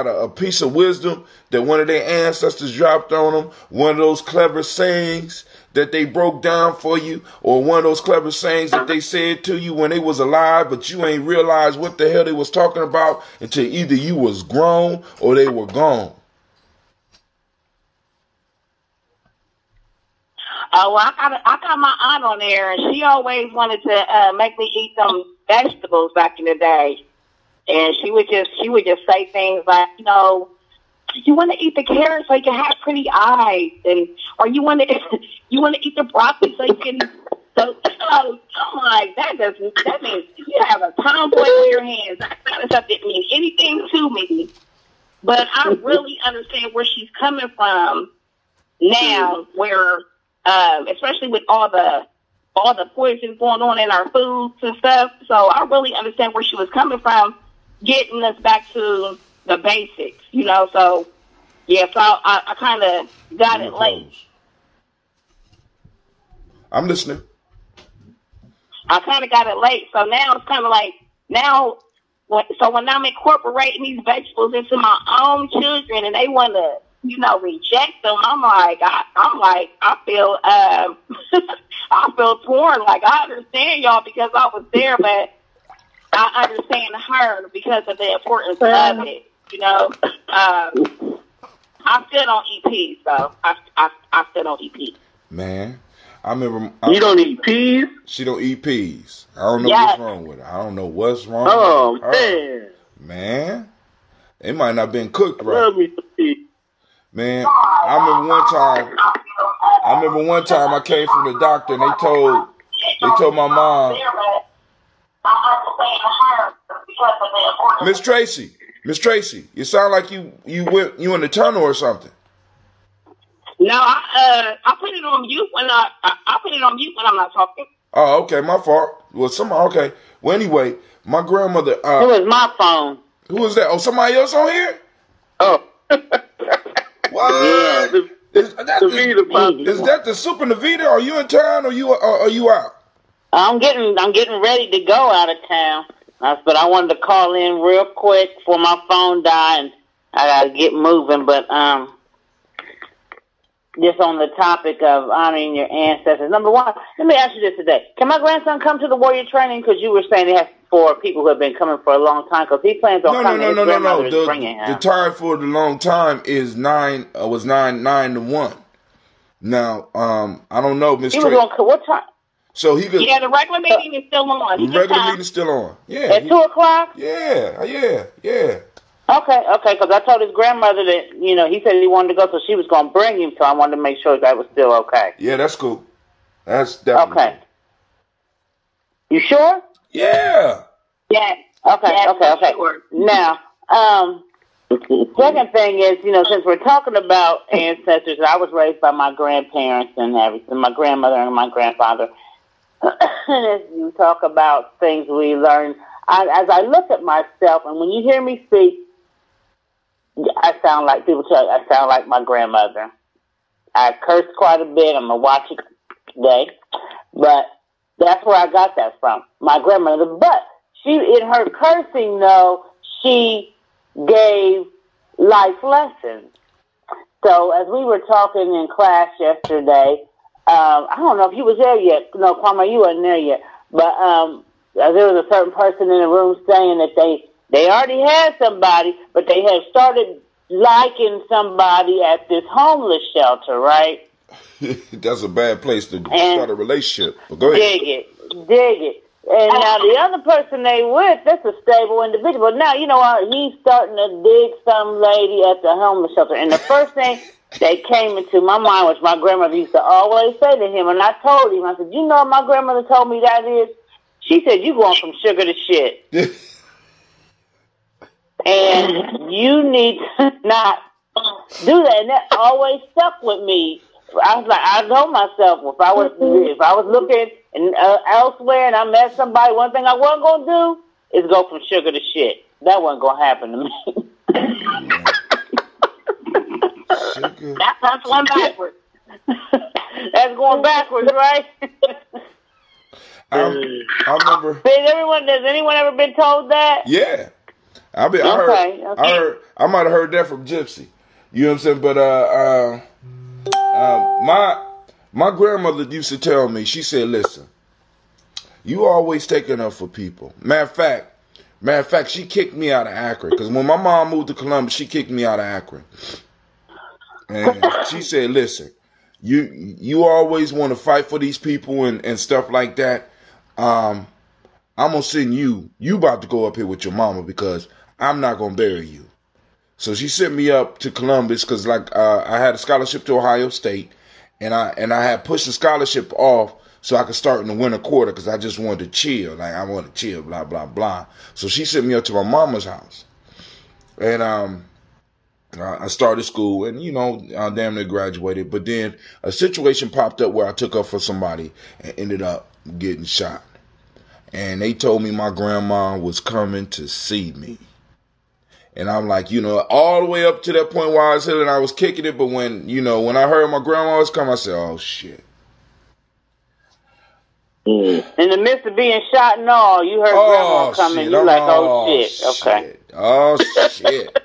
a piece of wisdom that one of their ancestors dropped on them, one of those clever sayings that they broke down for you, or one of those clever sayings that they said to you when they was alive, but you ain't realized what the hell they was talking about until either you was grown or they were gone. Oh, well, I got my aunt on there, and she always wanted to make me eat some vegetables back in the day. And she would just say things like, you want to eat the carrots so you can have pretty eyes, or you want to eat the broccoli so you can. So I'm like, that means you have a tomboy in your hands. That kind of stuff didn't mean anything to me. But I really understand where she's coming from now, where especially with all the poison going on in our foods and stuff. So I really understand where she was coming from, getting us back to the basics, so yeah, so I kind of got it late. I'm listening. I kind of got it late, so now it's kind of like now, when I'm incorporating these vegetables into my own children and they want to, reject them, I feel, I feel torn. Like, I understand y'all because I was there, but I understand her because of the importance of it. I still don't eat peas, though. I still don't eat peas. Man, I remember. You don't eat peas? She don't eat peas. I don't know what's wrong with her. I don't know what's wrong with her. Man. Man, it might not been cooked right. Love me some peas. Man, I remember one time I came from the doctor and they told my mom, Miss Tracy, you sound like you in the tunnel or something. No, I put it on mute when I put it on mute when I'm not talking. Oh, okay, my fault. Well, okay. Well, anyway, my grandmother. It was my phone. Who was that? Oh, somebody else on here? Oh. What? Yeah. Is that the Super Navita? Are you in town or are you out? I'm getting ready to go out of town. But I wanted to call in real quick before my phone died, and I gotta get moving. But just on the topic of honoring your ancestors. Number one, let me ask you this today: can my grandson come to the warrior training? Because you were saying it has for people who have been coming for a long time. Because he plans on coming. His grandmother is bringing him. The time for the long time is 9 to 1. Now, I don't know, Miss Tracy. What time? So he could. Yeah, the regular meeting is still on. The regular meeting is still on. Yeah. At 2 o'clock? Yeah. Okay, because I told his grandmother that, he said he wanted to go, so she was going to bring him, so I wanted to make sure that was still okay. Yeah, that's cool. That's definitely okay. Cool. You sure? Yeah. Yeah. Okay. Sure. Now, second thing is, since we're talking about ancestors, I was raised by my grandparents and everything, my grandmother and my grandfather. And as you talk about things we learn, as I look at myself, and when you hear me speak, I sound like I sound like my grandmother. I curse quite a bit. I'm going to watch it today. But that's where I got that from, my grandmother. But in her cursing, though, she gave life lessons. So as we were talking in class yesterday, I don't know if you was there yet. No, Kwame, you wasn't there yet. But there was a certain person in the room saying that they already had somebody, but they had started liking somebody at this homeless shelter, right? That's a bad place to start a relationship. But go ahead. Dig it. And now the other person they with, that's a stable individual. But now, he's starting to dig some lady at the homeless shelter. And the first thing that came into my mind, which my grandmother used to always say to him, and I told him, I said, you know what my grandmother told me that is? She said, you going from sugar to shit. And you need to not do that. And that always stuck with me. I was like, I told myself, if I was looking elsewhere and I met somebody, one thing I wasn't going to do is go from sugar to shit. That wasn't going to happen to me. That's one backwards. That's going backwards, right? I remember. Has anyone ever been told that? Yeah. I might have heard that from Gypsy. You know what I'm saying? But my grandmother used to tell me, she said, listen, you always taking up for people. Matter of fact, she kicked me out of Akron. Because when my mom moved to Columbus, she kicked me out of Akron. And she said, listen, you always want to fight for these people and stuff like that. I'm going to send you about to go up here with your mama because I'm not going to bury you. So she sent me up to Columbus because I had a scholarship to Ohio State and I had pushed the scholarship off so I could start in the winter quarter because I just wanted to chill. Like I wanted to chill, blah, blah, blah. So she sent me up to my mama's house. And I started school and, I damn near graduated. But then a situation popped up where I took up for somebody and ended up getting shot. And they told me my grandma was coming to see me. And I'm like, all the way up to that point where I was hitting, I was kicking it. But when I heard my grandma was coming, I said, oh, shit. In the midst of being shot and all, you heard grandma coming. You're like, oh, shit. Okay. Oh, shit.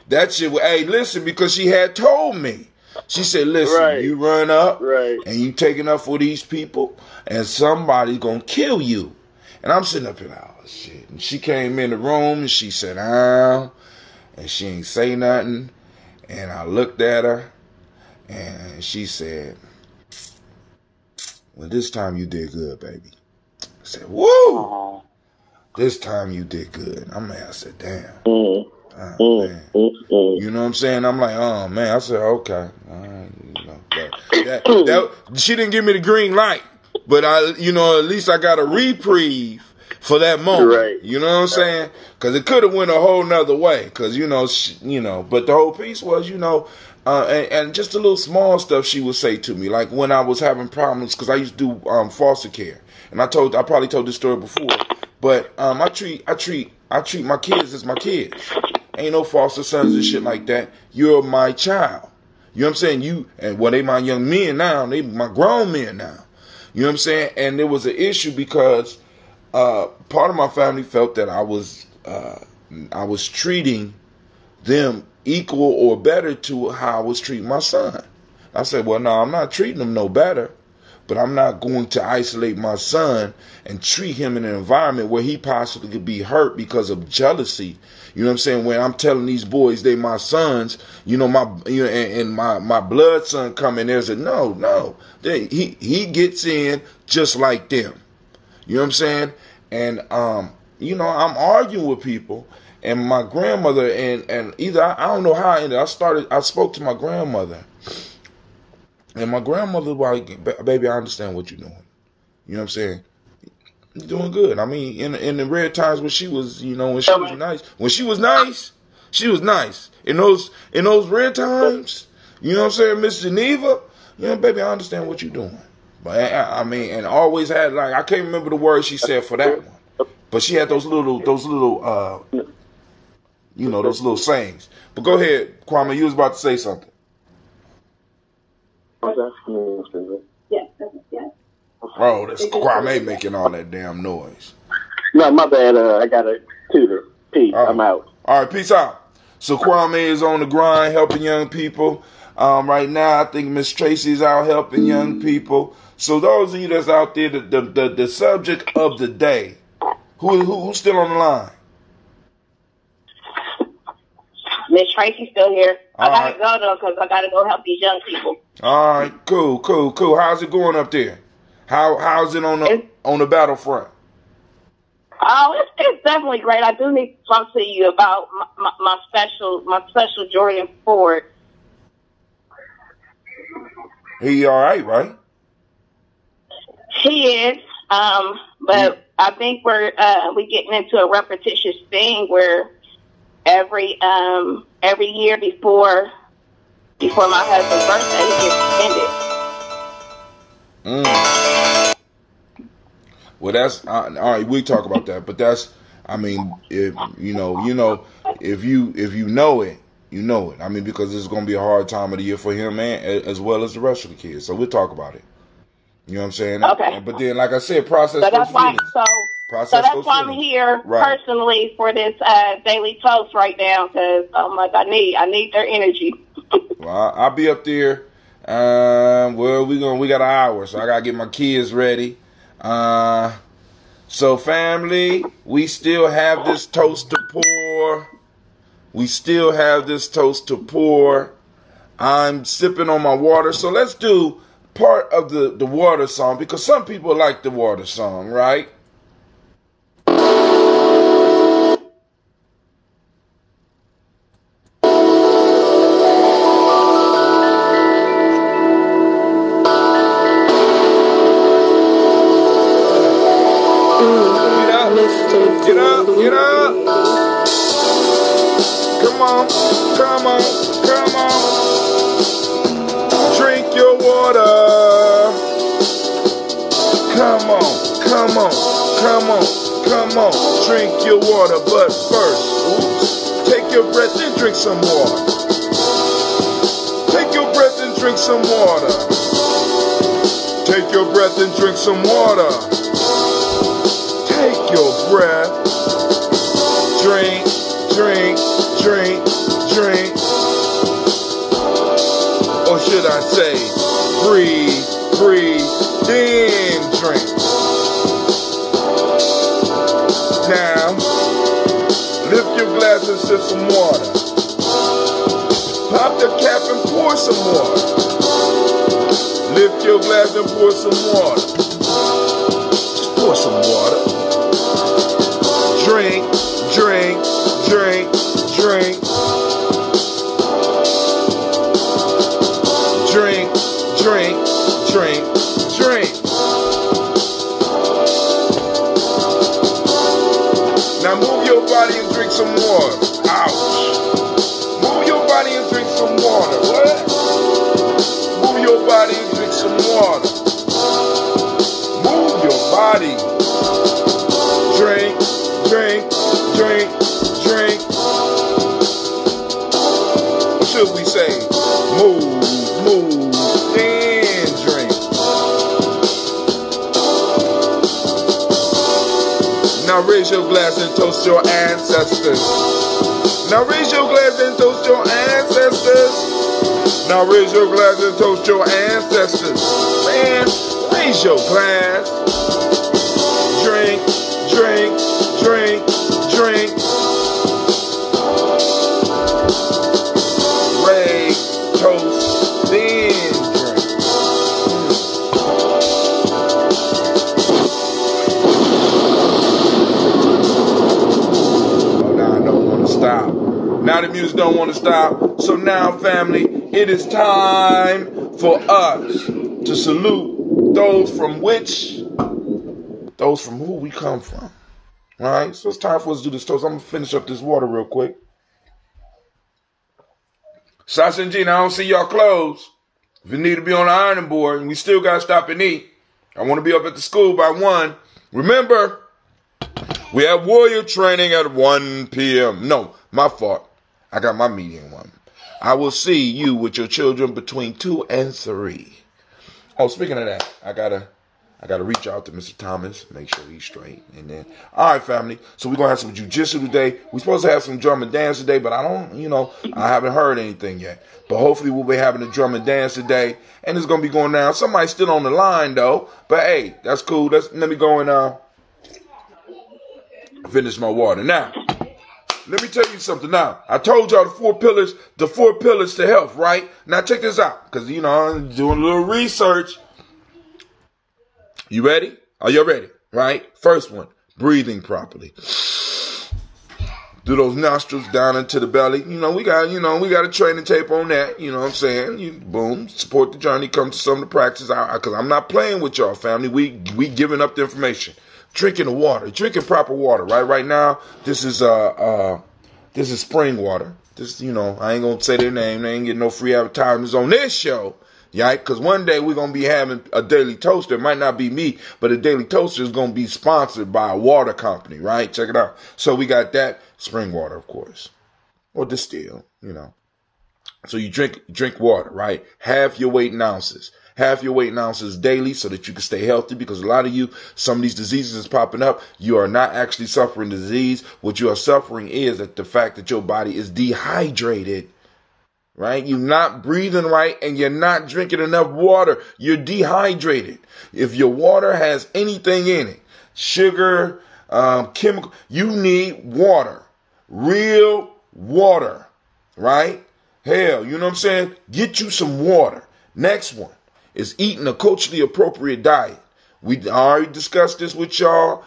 That shit, hey, listen, because she had told me. She said, listen, you run up and you taking up for these people and somebody's going to kill you. And I'm sitting up here like, oh, shit. And she came in the room and she sat down and she ain't say nothing. And I looked at her and she said, well, this time you did good, baby. I said, whoa. This time you did good. I said, damn. Oh, man. You know what I'm saying? I'm like, oh, man. I said, okay. You know, she didn't give me the green light. But, at least I got a reprieve for that moment. Right. You know what I'm saying? Because it could have went a whole nother way. Because, but the whole piece was, and just the little small stuff she would say to me. Like when I was having problems, because I used to do foster care. And I probably told this story before. But I treat my kids as my kids. Ain't no foster sons and shit like that. You're my child. You know what I'm saying? They my young men now. They my grown men now. You know what I'm saying? And there was an issue because part of my family felt that I was treating them equal or better to how I was treating my son. I said, well, no, I'm not treating him no better, but I'm not going to isolate my son and treat him in an environment where he possibly could be hurt because of jealousy. You know what I'm saying? When I'm telling these boys they my sons, my blood son come in there and say, no, he gets in just like them. You know what I'm saying? And I'm arguing with people, and my grandmother and either I don't know how I ended. I spoke to my grandmother, and my grandmother was like, baby, I understand what you're doing. You know what I'm saying? You're doing good. I mean, in the rare times when she was, when she was nice. In those rare times, you know what I'm saying, Miss Geneva, baby, I understand what you're doing. But and always had, like, I can't remember the words she said for that one, but she had those little sayings. But go ahead, Kwame, you was about to say something. Yes. Oh, that's Kwame making all that damn noise. No, my bad. I got a tutor. Peace. I'm out. All right, peace out. So Kwame is on the grind helping young people. Right now, I think Miss Tracy's out helping young people. So those of you that's out there, the subject of the day, who's still on the line? Miss Tracy's still here. I gotta go though, because I gotta go help these young people. All right, cool. How's it going up there? How's it on the battlefront? Oh, it's definitely great. I do need to talk to you about my special Jordan Ford. He all right? He is, but I think we're getting into a repetitious thing where every year before my husband's birthday, he gets suspended. Well, that's all right. We talk about that, but that's, I mean, if you know it, you know it. I mean, because it's going to be a hard time of the year for him, man, as well as the rest of the kids. So we'll talk about it. You know what I'm saying? Okay. But then, like I said, process so those feelings. So that's why I'm here personally for this daily toast right now, because I need their energy. Well, I'll be up there. We got an hour, so I gotta get my kids ready. So family, we still have this toast to pour. I'm sipping on my water, so let's do part of the water song, because some people like the water song, right? Get up. Come on. Drink your water. Come on. Drink your water. But first, take your breath and drink some water. Take Take your breath and drink some water. Take your breath. Drink, drink, drink, drink. Or should I say, breathe, breathe, then drink. Now, lift your glass and sip some water. Pop the cap and pour some water. Lift your glass and pour some water. Just pour some water. Drink, drink, drink, drink. Drink, drink, drink, drink. Now move your body and drink some water. Ouch. Move your body and drink some water. What? Move your body and drink some water. Move your body. Drink, drink, drink, drink. Or should we say, move, move, and drink. Now raise your glass and toast your ancestors. Now raise your glass and toast your ancestors. Now raise your glass and toast your ancestors. Man, raise your glass. Drink, drink, drink, drink. Raise, toast, then drink. Oh, now I don't want to stop. Now the music don't want to stop. So now, family, it is time for us to salute those from which, those from who we come from. All right, so it's time for us to do this toast. I'm going to finish up this water real quick. Sasha and Gina, I don't see y'all clothes. If you need to be on the ironing board and we still got to stop and eat, I want to be up at the school by 1. Remember, we have warrior training at 1 p.m. No, my fault. I got my meeting 1. I will see you with your children between 2 and 3. Oh, speaking of that, I gotta reach out to Mr. Thomas, make sure he's straight. And then, all right, family. So we're going to have some jiu-jitsu today. We're supposed to have some drum and dance today, but I haven't heard anything yet. But hopefully we'll be having a drum and dance today. And it's going to be going down. Somebody's still on the line, though. But, hey, that's cool. Let me go and finish my water. Now, let me tell you something now. I told y'all the four pillars to health, right? Now, check this out. Because, I'm doing a little research. You ready? Are you ready? Right? First one, breathing properly. Do those nostrils down into the belly. We got a training tape on that. You know what I'm saying? Boom. Support the journey. Come to some of the practice. Because I'm not playing with y'all, family. We giving up the information. Drinking the water. Drinking proper water. Right now, this is spring water. This, I ain't gonna say their name. They ain't getting no free advertisements on this show. Yeah, because one day we're going to be having a Daily Toaster. It might not be me, but a Daily Toaster is going to be sponsored by a water company, right? Check it out. So we got that spring water, of course, or distilled, So you drink water, right? Half your weight in ounces. Half your weight in ounces daily so that you can stay healthy, because a lot of you, some of these diseases is popping up. You are not actually suffering the disease. What you are suffering is that the fact that your body is dehydrated. Right? You're not breathing right and you're not drinking enough water. You're dehydrated. If your water has anything in it, sugar, chemical, you need water. Real water. Right? Hell, you know what I'm saying? Get you some water. Next one is eating a culturally appropriate diet. We already discussed this with y'all.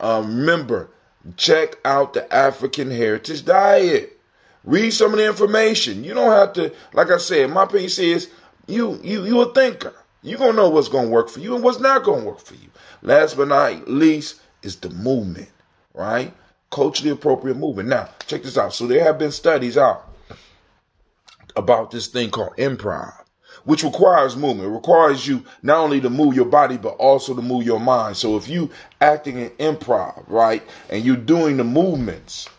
Remember, check out the African Heritage Diet. Read some of the information. You don't have to, like I said, my piece is you a thinker. You're going to know what's going to work for you and what's not going to work for you. Last but not least is the movement, right? Culturally appropriate movement. Now, check this out. So there have been studies out about this thing called improv, which requires movement. It requires you not only to move your body, but also to move your mind. So if you acting in improv, right, and you're doing the movements,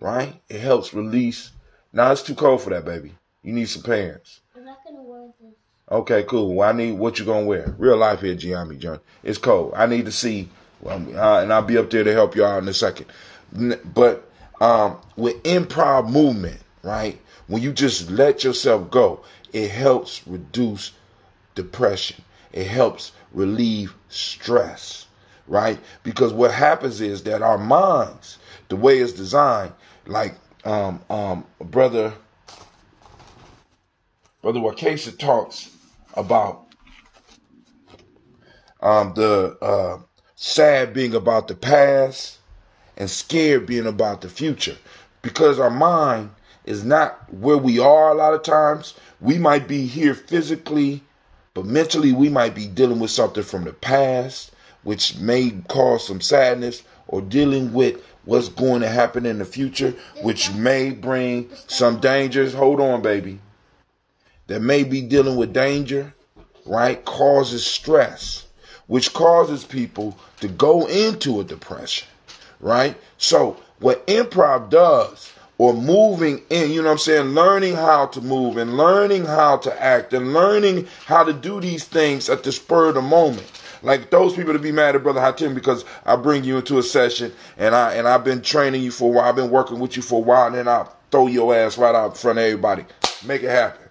right? It helps release. Now it's too cold for that, baby. You need some pants. I'm not going to wear this. Okay, cool. Well, I need what you gonna wear. Real life here, Giambi John. It's cold. I need to see, and I'll be up there to help you out in a second. But with improv movement, right? When you just let yourself go, it helps reduce depression. It helps relieve stress, right? Because what happens is that our minds, the way it's designed, like brother Wakesa talks about the sad being about the past and scared being about the future, because our mind is not where we are. A lot of times we might be here physically, but mentally we might be dealing with something from the past, which may cause some sadness, or dealing with what's going to happen in the future, which may bring some dangers. Hold on, baby. That may be dealing with danger, right? Causes stress, which causes people to go into a depression, right? So what improv does, or moving in, you know what I'm saying, learning how to move and learning how to act and learning how to do these things at the spur of the moment. Like those people to be mad at Brother Hatim because I bring you into a session and I've been training you for a while, I've been working with you for a while, and then I'll throw your ass right out in front of everybody. Make it happen.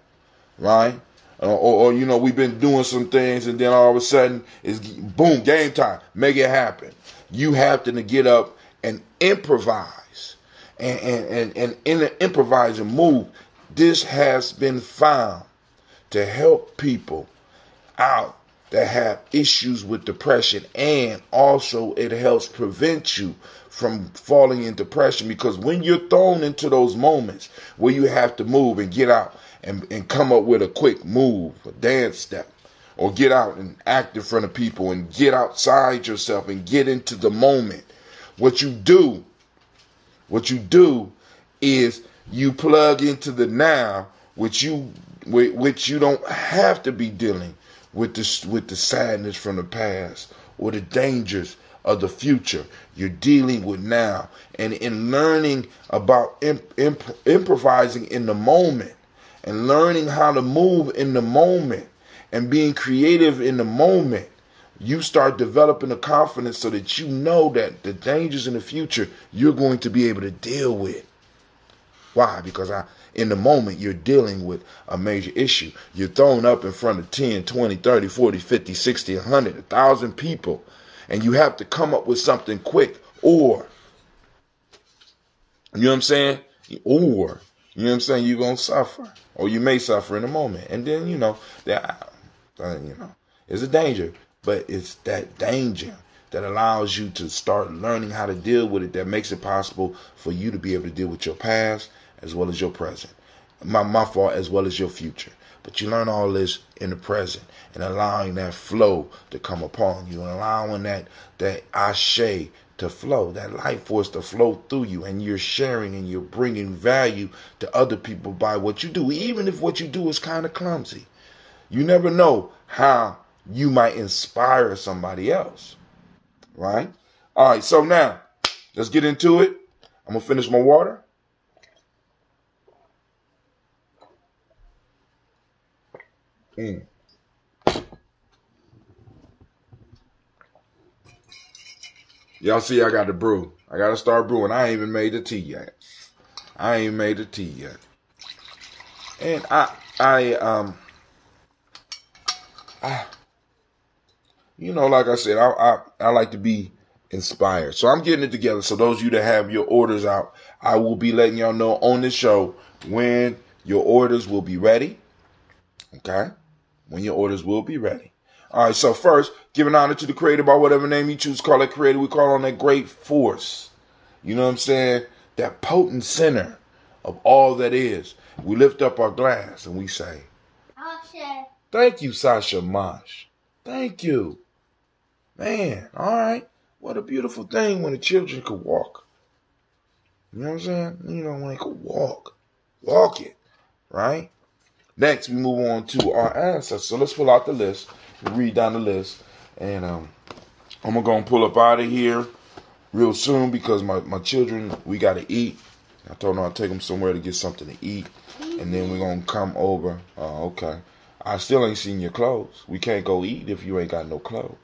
Right? Or you know, we've been doing some things and then all of a sudden it's boom, game time. Make it happen. You have to get up and improvise. And in the improvising move, this has been found to help people out that have issues with depression, and also it helps prevent you from falling in depression, because when you're thrown into those moments where you have to move and get out and come up with a quick move, a dance step, or get out and act in front of people and get outside yourself and get into the moment, what you do is you plug into the now, which you don't have to be dealing with the sadness from the past or the dangers of the future. You're dealing with now, and in learning about improvising in the moment and learning how to move in the moment and being creative in the moment, you start developing a confidence so that you know that the dangers in the future you're going to be able to deal with. Why? Because in the moment you're dealing with a major issue. You're thrown up in front of 10, 20, 30, 40, 50, 60, 100, 1,000 people, and you have to come up with something quick, or, you know what I'm saying? Or, you know what I'm saying, you're going to suffer, or you may suffer in a moment. And then, it's a danger, but it's that danger that allows you to start learning how to deal with it, that makes it possible for you to be able to deal with your past as well as your present. My fault, as well as your future. But you learn all this in the present and allowing that flow to come upon you and allowing that ashe to flow, that life force to flow through you, and you're sharing and you're bringing value to other people by what you do, even if what you do is kind of clumsy. You never know how you might inspire somebody else, right? All right, so now let's get into it. I'm going to finish my water. Y'all see I got the brew. I got to start brewing. I ain't even made the tea yet. And like I said, I like to be inspired. So I'm getting it together. So those of you that have your orders out, I will be letting y'all know on this show when your orders will be ready. Okay? When your orders will be ready. All right, so first, giving honor to the creator by whatever name you choose to call that creator. We call on that great force. You know what I'm saying? That potent center of all that is. We lift up our glass and we say, Ashe. Thank you, Sasha Mosh. Thank you. Man, all right. What a beautiful thing when the children could walk. You know what I'm saying? When they could walk. Walk it. Right? Next, we move on to our ancestors. So let's pull out the list. We'll read down the list. And I'm going to go and pull up out of here real soon because my children, we got to eat. I told them I'll take them somewhere to get something to eat. And then we're going to come over. Oh, okay. I still ain't seen your clothes. We can't go eat if you ain't got no clothes.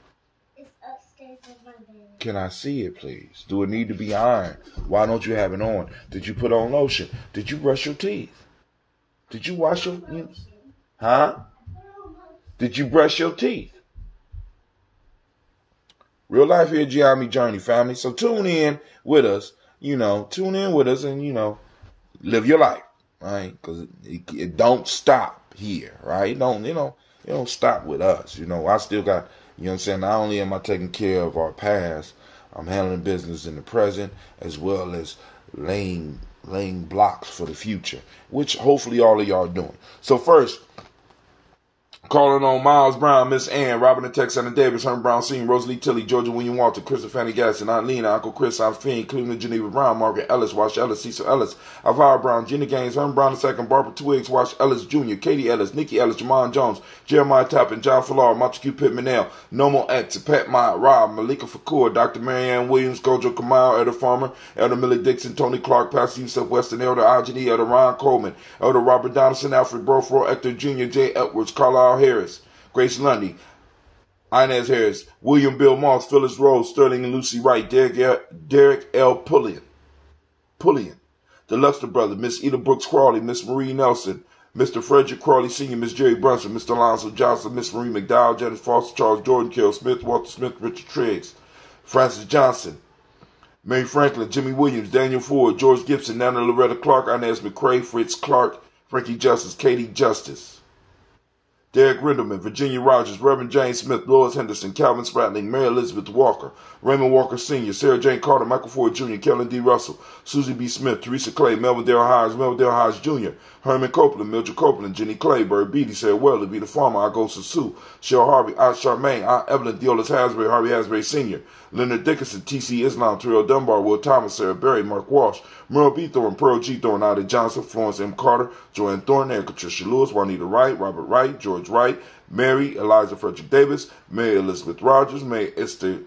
It's upstairs in my bed. Can I see it, please? Do it need to be ironed? Why don't you have it on? Did you put on lotion? Did you brush your teeth? Did you wash your... Huh? Did you brush your teeth? Real life here, Gianni Journey family. So tune in with us, tune in with us and, live your life, right? Because it don't stop here, right? It don't stop with us. I still got, what I'm saying? Not only am I taking care of our past, I'm handling business in the present as well as laying blocks for the future, which hopefully all of y'all are doing. So first, calling on Miles Brown, Miss Ann, Robin and Tex, and Davis, Herman Brown Sr., Rosalie Tilley, Georgia William Walter, Chris and Fanny Gasson, Aunt Lena, Uncle Chris, Aunt Fiend, Cleveland Geneva Brown, Margaret Ellis, Wash Ellis, Cecil Ellis, Alvara Brown, Jenny Gaines, Herman Brown II, Barbara Twiggs, Wash Ellis Jr., Katie Ellis, Nikki Ellis, Jamon Jones, Jeremiah Tappan, John Fallar, Montague Pittman L, Nomo X, Pat Mott, Rob, Malika Fakur, Dr. Marianne Williams, Gojo Kamal, Elder Farmer, Elder Millie Dixon, Tony Clark, Pastor Yusuf Weston, Elder Ajani, Elder Ron Coleman, Elder Robert Donaldson, Alfred Brofro, Hector Jr., Jay Edwards, Carlisle Harris, Grace Lundy, Inez Harris, William Bill Moss, Phyllis Rose, Sterling and Lucy Wright, Derek L. Pullian, the Luster brother, Miss Eda Brooks Crawley, Miss Marie Nelson, Mr. Frederick Crawley Sr., Miss Jerry Brunson, Mr. Alonzo Johnson, Miss Marie McDowell, Janet Foster, Charles Jordan, Carol Smith, Walter Smith, Richard Triggs, Francis Johnson, Mary Franklin, Jimmy Williams, Daniel Ford, George Gibson, Nana Loretta Clark, Inez McCrae, Fritz Clark, Frankie Justice, Katie Justice, Derek Rindleman, Virginia Rogers, Reverend James Smith, Lois Henderson, Calvin Spratling, Mary Elizabeth Walker, Raymond Walker Sr., Sarah Jane Carter, Michael Ford Jr., Kellen D. Russell, Susie B. Smith, Teresa Clay, Melvin Dale Hodge Jr., Herman Copeland, Mildred Copeland, Jenny Clay, Bird Beatty, Sarah Welly, Vita Farmer, Agosa Sue, Cheryl Harvey, Aunt Charmaine, Aunt Evelyn, Deolis Hasbury, Harvey Hasbury Sr., Leonard Dickinson, T.C. Islam, Terrell Dunbar, Will Thomas, Sarah Berry, Mark Walsh, Merle B. Thorne, Pearl G. Thorne, Ida Johnson, Florence M. Carter, Joanne Thorne, Erica Tricia Lewis, Juanita Wright, Robert Wright, George Wright, Mary Eliza Frederick Davis, Mary Elizabeth Rogers, Mary Esther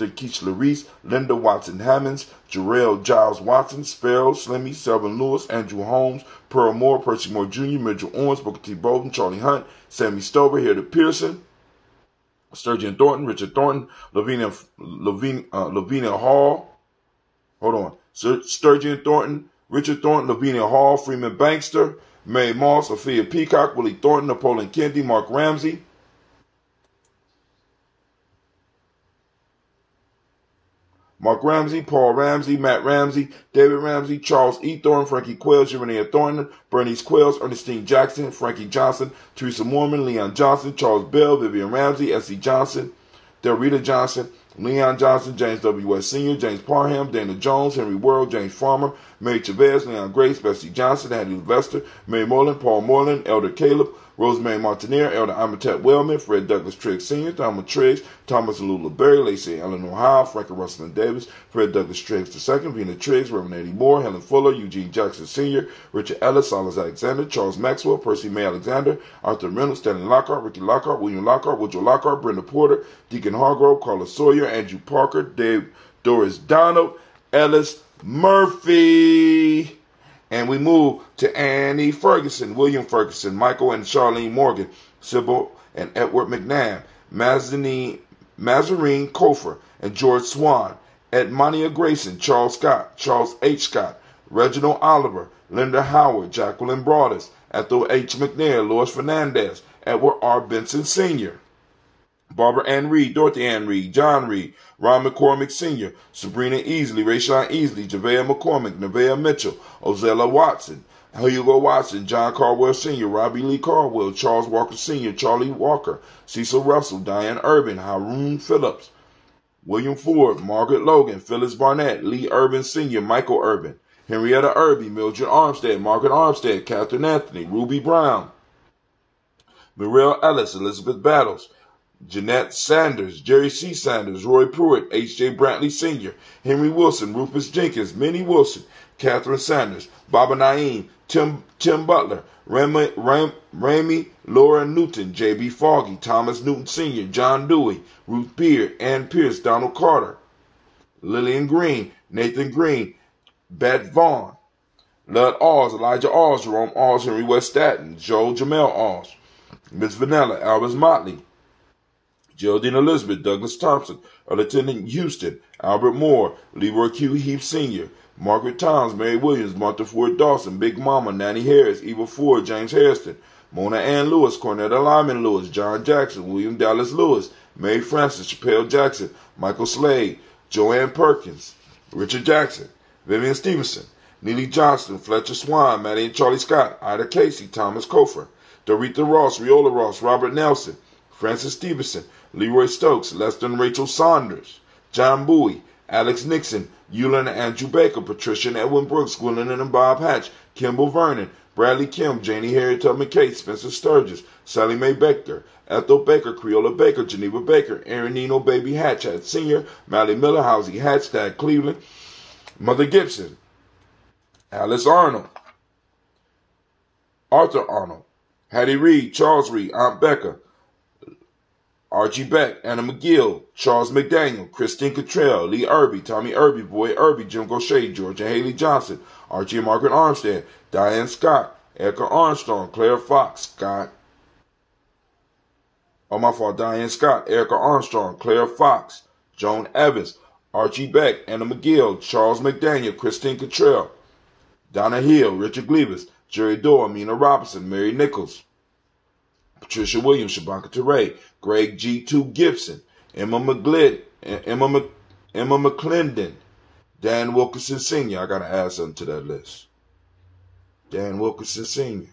Keachler Reese, Linda Watson Hammonds, Jarrell Giles Watson, Sparrow, Slimmy, Selvin Lewis, Andrew Holmes, Pearl Moore, Percy Moore Jr., Mitchell Owens, Booker T. Bolden, Charlie Hunt, Sammy Stover, Hilda Pearson, Sturgeon Thornton, Richard Thornton, Lavinia Hall, Sturgeon Thornton, Richard Thornton, Lavinia Hall, Freeman Bankster, Mary Moss, Sophia Peacock, Willie Thornton, Napoleon Kennedy, Mark Ramsey, Paul Ramsey, Matt Ramsey, David Ramsey, Charles E. Thorne, Frankie Quells, Jeremiah Thornton, Bernice Quells, Ernestine Jackson, Frankie Johnson, Teresa Mormon, Leon Johnson, Charles Bell, Vivian Ramsey, S.E. Johnson, Delrita Johnson, Leon Johnson, James W. West Sr., James Parham, Dana Jones, Henry Worrell, James Farmer, Mary Chavez, Leon Grace, Bessie Johnson, Hattie Lester, Mary Moreland, Paul Moreland, Elder Caleb, Rosemary Martinier, Elder Amatette Wellman, Fred Douglas Triggs Sr., Thomas Triggs, Thomas Lula Berry, Lacey Eleanor Howe, Frankie Russell Davis, Fred Douglas Triggs II, Vina Triggs, Reverend Eddie Moore, Helen Fuller, Eugene Jackson Sr., Richard Ellis, Silas Alexander, Charles Maxwell, Percy May Alexander, Arthur Reynolds, Stanley Lockhart, Ricky Lockhart, William Lockhart, Woodrow Lockhart, Brenda Porter, Deacon Hargrove, Carla Sawyer, Andrew Parker, Dave Doris Donald, Ellis Murphy. And we move to Annie Ferguson, William Ferguson, Michael and Charlene Morgan, Sybil and Edward McNabb, Mazarine Kofer and George Swan, Edmonia Grayson, Charles Scott, Charles H. Scott, Reginald Oliver, Linda Howard, Jacqueline Broadus, Ethel H. McNair, Lois Fernandez, Edward R. Benson Sr., Barbara Ann Reed, Dorothy Ann Reed, John Reed, Ron McCormick Sr., Sabrina Easley, Rayshawn Easley, Javea McCormick, Nevaeh Mitchell, Ozella Watson, Hugo Watson, John Caldwell Sr., Robbie Lee Caldwell, Charles Walker Sr., Charlie Walker, Cecil Russell, Diane Urban, Haroon Phillips, William Ford, Margaret Logan, Phyllis Barnett, Lee Urban Sr., Michael Urban, Henrietta Irby, Mildred Armstead, Margaret Armstead, Catherine Anthony, Ruby Brown, Muriel Ellis, Elizabeth Battles, Jeanette Sanders, Jerry C. Sanders, Roy Pruitt, H.J. Brantley Sr., Henry Wilson, Rufus Jenkins, Minnie Wilson, Catherine Sanders, Baba Naeem, Tim Butler, Ramey, Laura Newton, J.B. Foggy, Thomas Newton Sr., John Dewey, Ruth Beard, Ann Pierce, Donald Carter, Lillian Green, Nathan Green, Bet Vaughn, Lud Alls, Elijah Alls, Jerome Alls, Henry West Staton, Joe Jamel Alls, Miss Vanilla, Albert Motley, Geraldine Elizabeth, Douglas Thompson, Lieutenant Houston, Albert Moore, Leroy Q. Heath Sr., Margaret Towns, Mary Williams, Martha Ford Dawson, Big Mama, Nanny Harris, Eva Ford, James Hairston, Mona Ann Lewis, Cornetta Lyman Lewis, John Jackson, William Dallas Lewis, Mary Frances, Chappelle Jackson, Michael Slade, Joanne Perkins, Richard Jackson, Vivian Stevenson, Neely Johnston, Fletcher Swan, Maddie and Charlie Scott, Ida Casey, Thomas Cofer, Doretha Ross, Riola Ross, Robert Nelson, Francis Stevenson, Leroy Stokes, Lester and Rachel Saunders, John Bowie, Alex Nixon, Eula and Andrew Baker, Patricia and Edwin Brooks, Gwendolyn and Bob Hatch, Kimball Vernon, Bradley Kim, Janie Harriet Tubman Cates, Spencer Sturgis, Sally Mae Baker, Ethel Baker, Creola Baker, Geneva Baker, Aaron Nino Baby Hatchat Sr., Mally Miller, Housie Hatstad Cleveland, Mother Gibson, Alice Arnold, Arthur Arnold, Hattie Reed, Charles Reed, Aunt Becca, Archie Beck, Anna McGill, Charles McDaniel, Christine Cottrell, Lee Irby, Tommy Irby, Boy Irby, Jim Gaucher, Georgia Haley Johnson, Archie and Margaret Armstead, Diane Scott, Erica Armstrong, Claire Fox, Scott. Oh, my fault. Diane Scott, Erica Armstrong, Claire Fox, Joan Evans, Archie Beck, Anna McGill, Charles McDaniel, Christine Cottrell, Donna Hill, Richard Gleavis, Jerry Dorr, Mina Robinson, Mary Nichols, Patricia Williams, Shabaka Teray, Greg G2 Gibson, Emma McClendon, Dan Wilkinson Sr. I got to add something to that list. Dan Wilkinson Sr.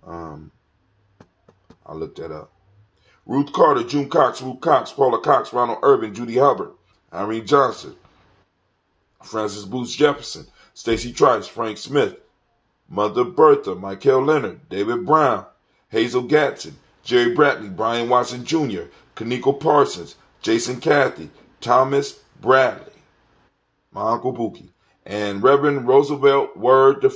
I'll look that up. Ruth Carter, June Cox, Ruth Cox, Paula Cox, Ronald Urban, Judy Hubbard, Irene Johnson, Francis Booth Jefferson, Stacy Trice, Frank Smith, Mother Bertha, Michael Leonard, David Brown, Hazel Gatson, Jerry Bradley, Brian Watson Jr., Kaneko Parsons, Jason Cathy, Thomas Bradley, my Uncle Bookie, and Reverend Roosevelt Word I,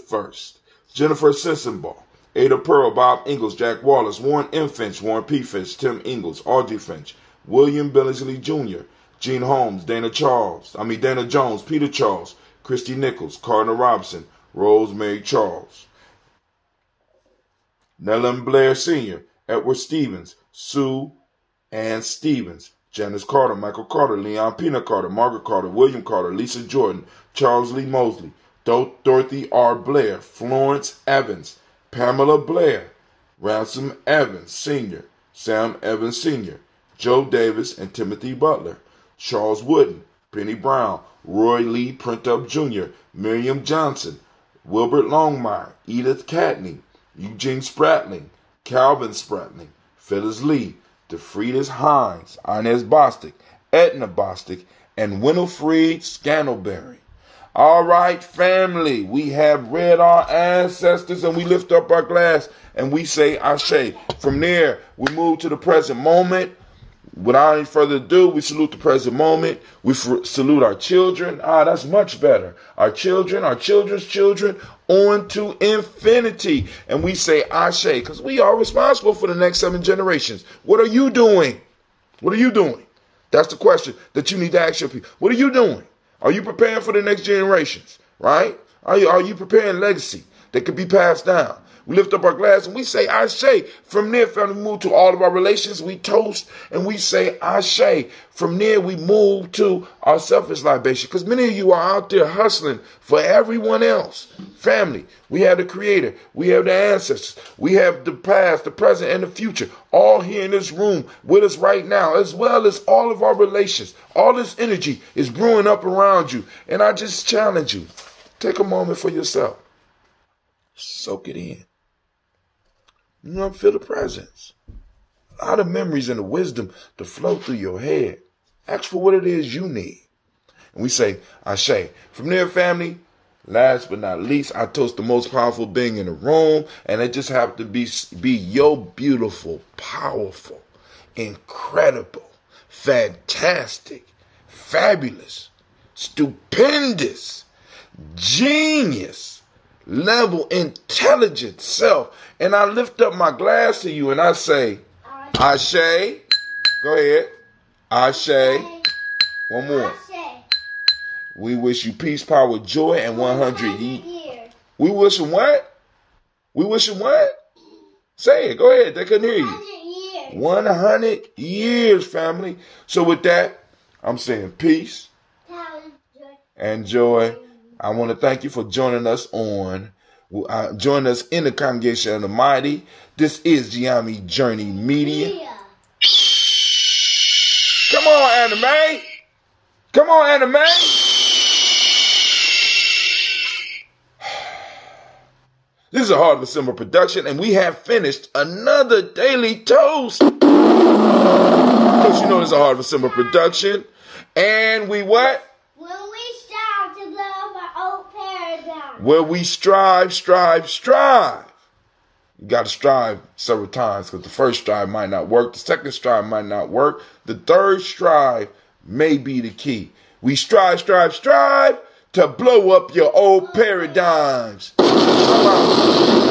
Jennifer Sensenbaugh, Ada Pearl, Bob Ingalls, Jack Wallace, Warren M. Finch, Warren P. Finch, Tim Ingalls, Audrey Finch, William Billingsley Jr., Gene Holmes, Dana Jones, Peter Charles, Christy Nichols, Cardinal Robinson, Rosemary Charles, Nellan Blair Sr., Edward Stevens, Sue Ann Stevens, Janice Carter, Michael Carter, Leon Pina Carter, Margaret Carter, William Carter, Lisa Jordan, Charles Lee Mosley, Dorothy R. Blair, Florence Evans, Pamela Blair, Ransom Evans Sr., Sam Evans Sr., Joe Davis and Timothy Butler, Charles Wooden, Penny Brown, Roy Lee Printup Jr., Miriam Johnson, Wilbert Longmire, Edith Catney, Eugene Spratling, Calvin Spratling, Phyllis Lee, DeFridas Hines, Inez Bostic, Edna Bostic, and Winifred Scantleberry. All right, family, we have read our ancestors and we lift up our glass and we say Ashe. From there, we move to the present moment. Without any further ado, we salute the present moment. We salute our children. That's much better. Our children, our children's children, on to infinity. And we say Ashe, because we are responsible for the next 7 generations. What are you doing? What are you doing? That's the question that you need to ask your people. What are you doing? Are you preparing for the next generations? Right? Are you preparing legacy that could be passed down? We lift up our glass and we say Ashe. From there, family, we move to all of our relations. We toast and we say Ashe. From there, we move to our selfish libation. Because many of you are out there hustling for everyone else. Family, we have the Creator. We have the ancestors. We have the past, the present, and the future. All here in this room with us right now, as well as all of our relations. All this energy is brewing up around you. And I just challenge you. Take a moment for yourself. Soak it in. You know, feel the presence. A lot of memories and the wisdom to flow through your head. Ask for what it is you need. And we say, Ashe. From there, family, last but not least, I toast the most powerful being in the room. And it just happened to be your beautiful, powerful, incredible, fantastic, fabulous, stupendous, genius, level, intelligent self. And I lift up my glass to you and I say, Ashe. Go ahead. Ashe. One more. We wish you peace, power, joy, and 100 years. We wishing what? We wishing what? Say it. Go ahead. They couldn't hear you. 100 years, family. So with that, I'm saying peace and joy. I want to thank you for joining us in the Congregation of the Mighty. This is Giami Journey Media. Come on, anime. Come on, anime. This is a Hard December production, and we have finished another Daily Toast. Because you know this is a Hard December production. And we what? When we strive to blow up our old paradigm. Where we strive. You got to strive several times because the first strive might not work. The second strive might not work. The third strive may be the key. We strive to blow up your old paradigms. Come on.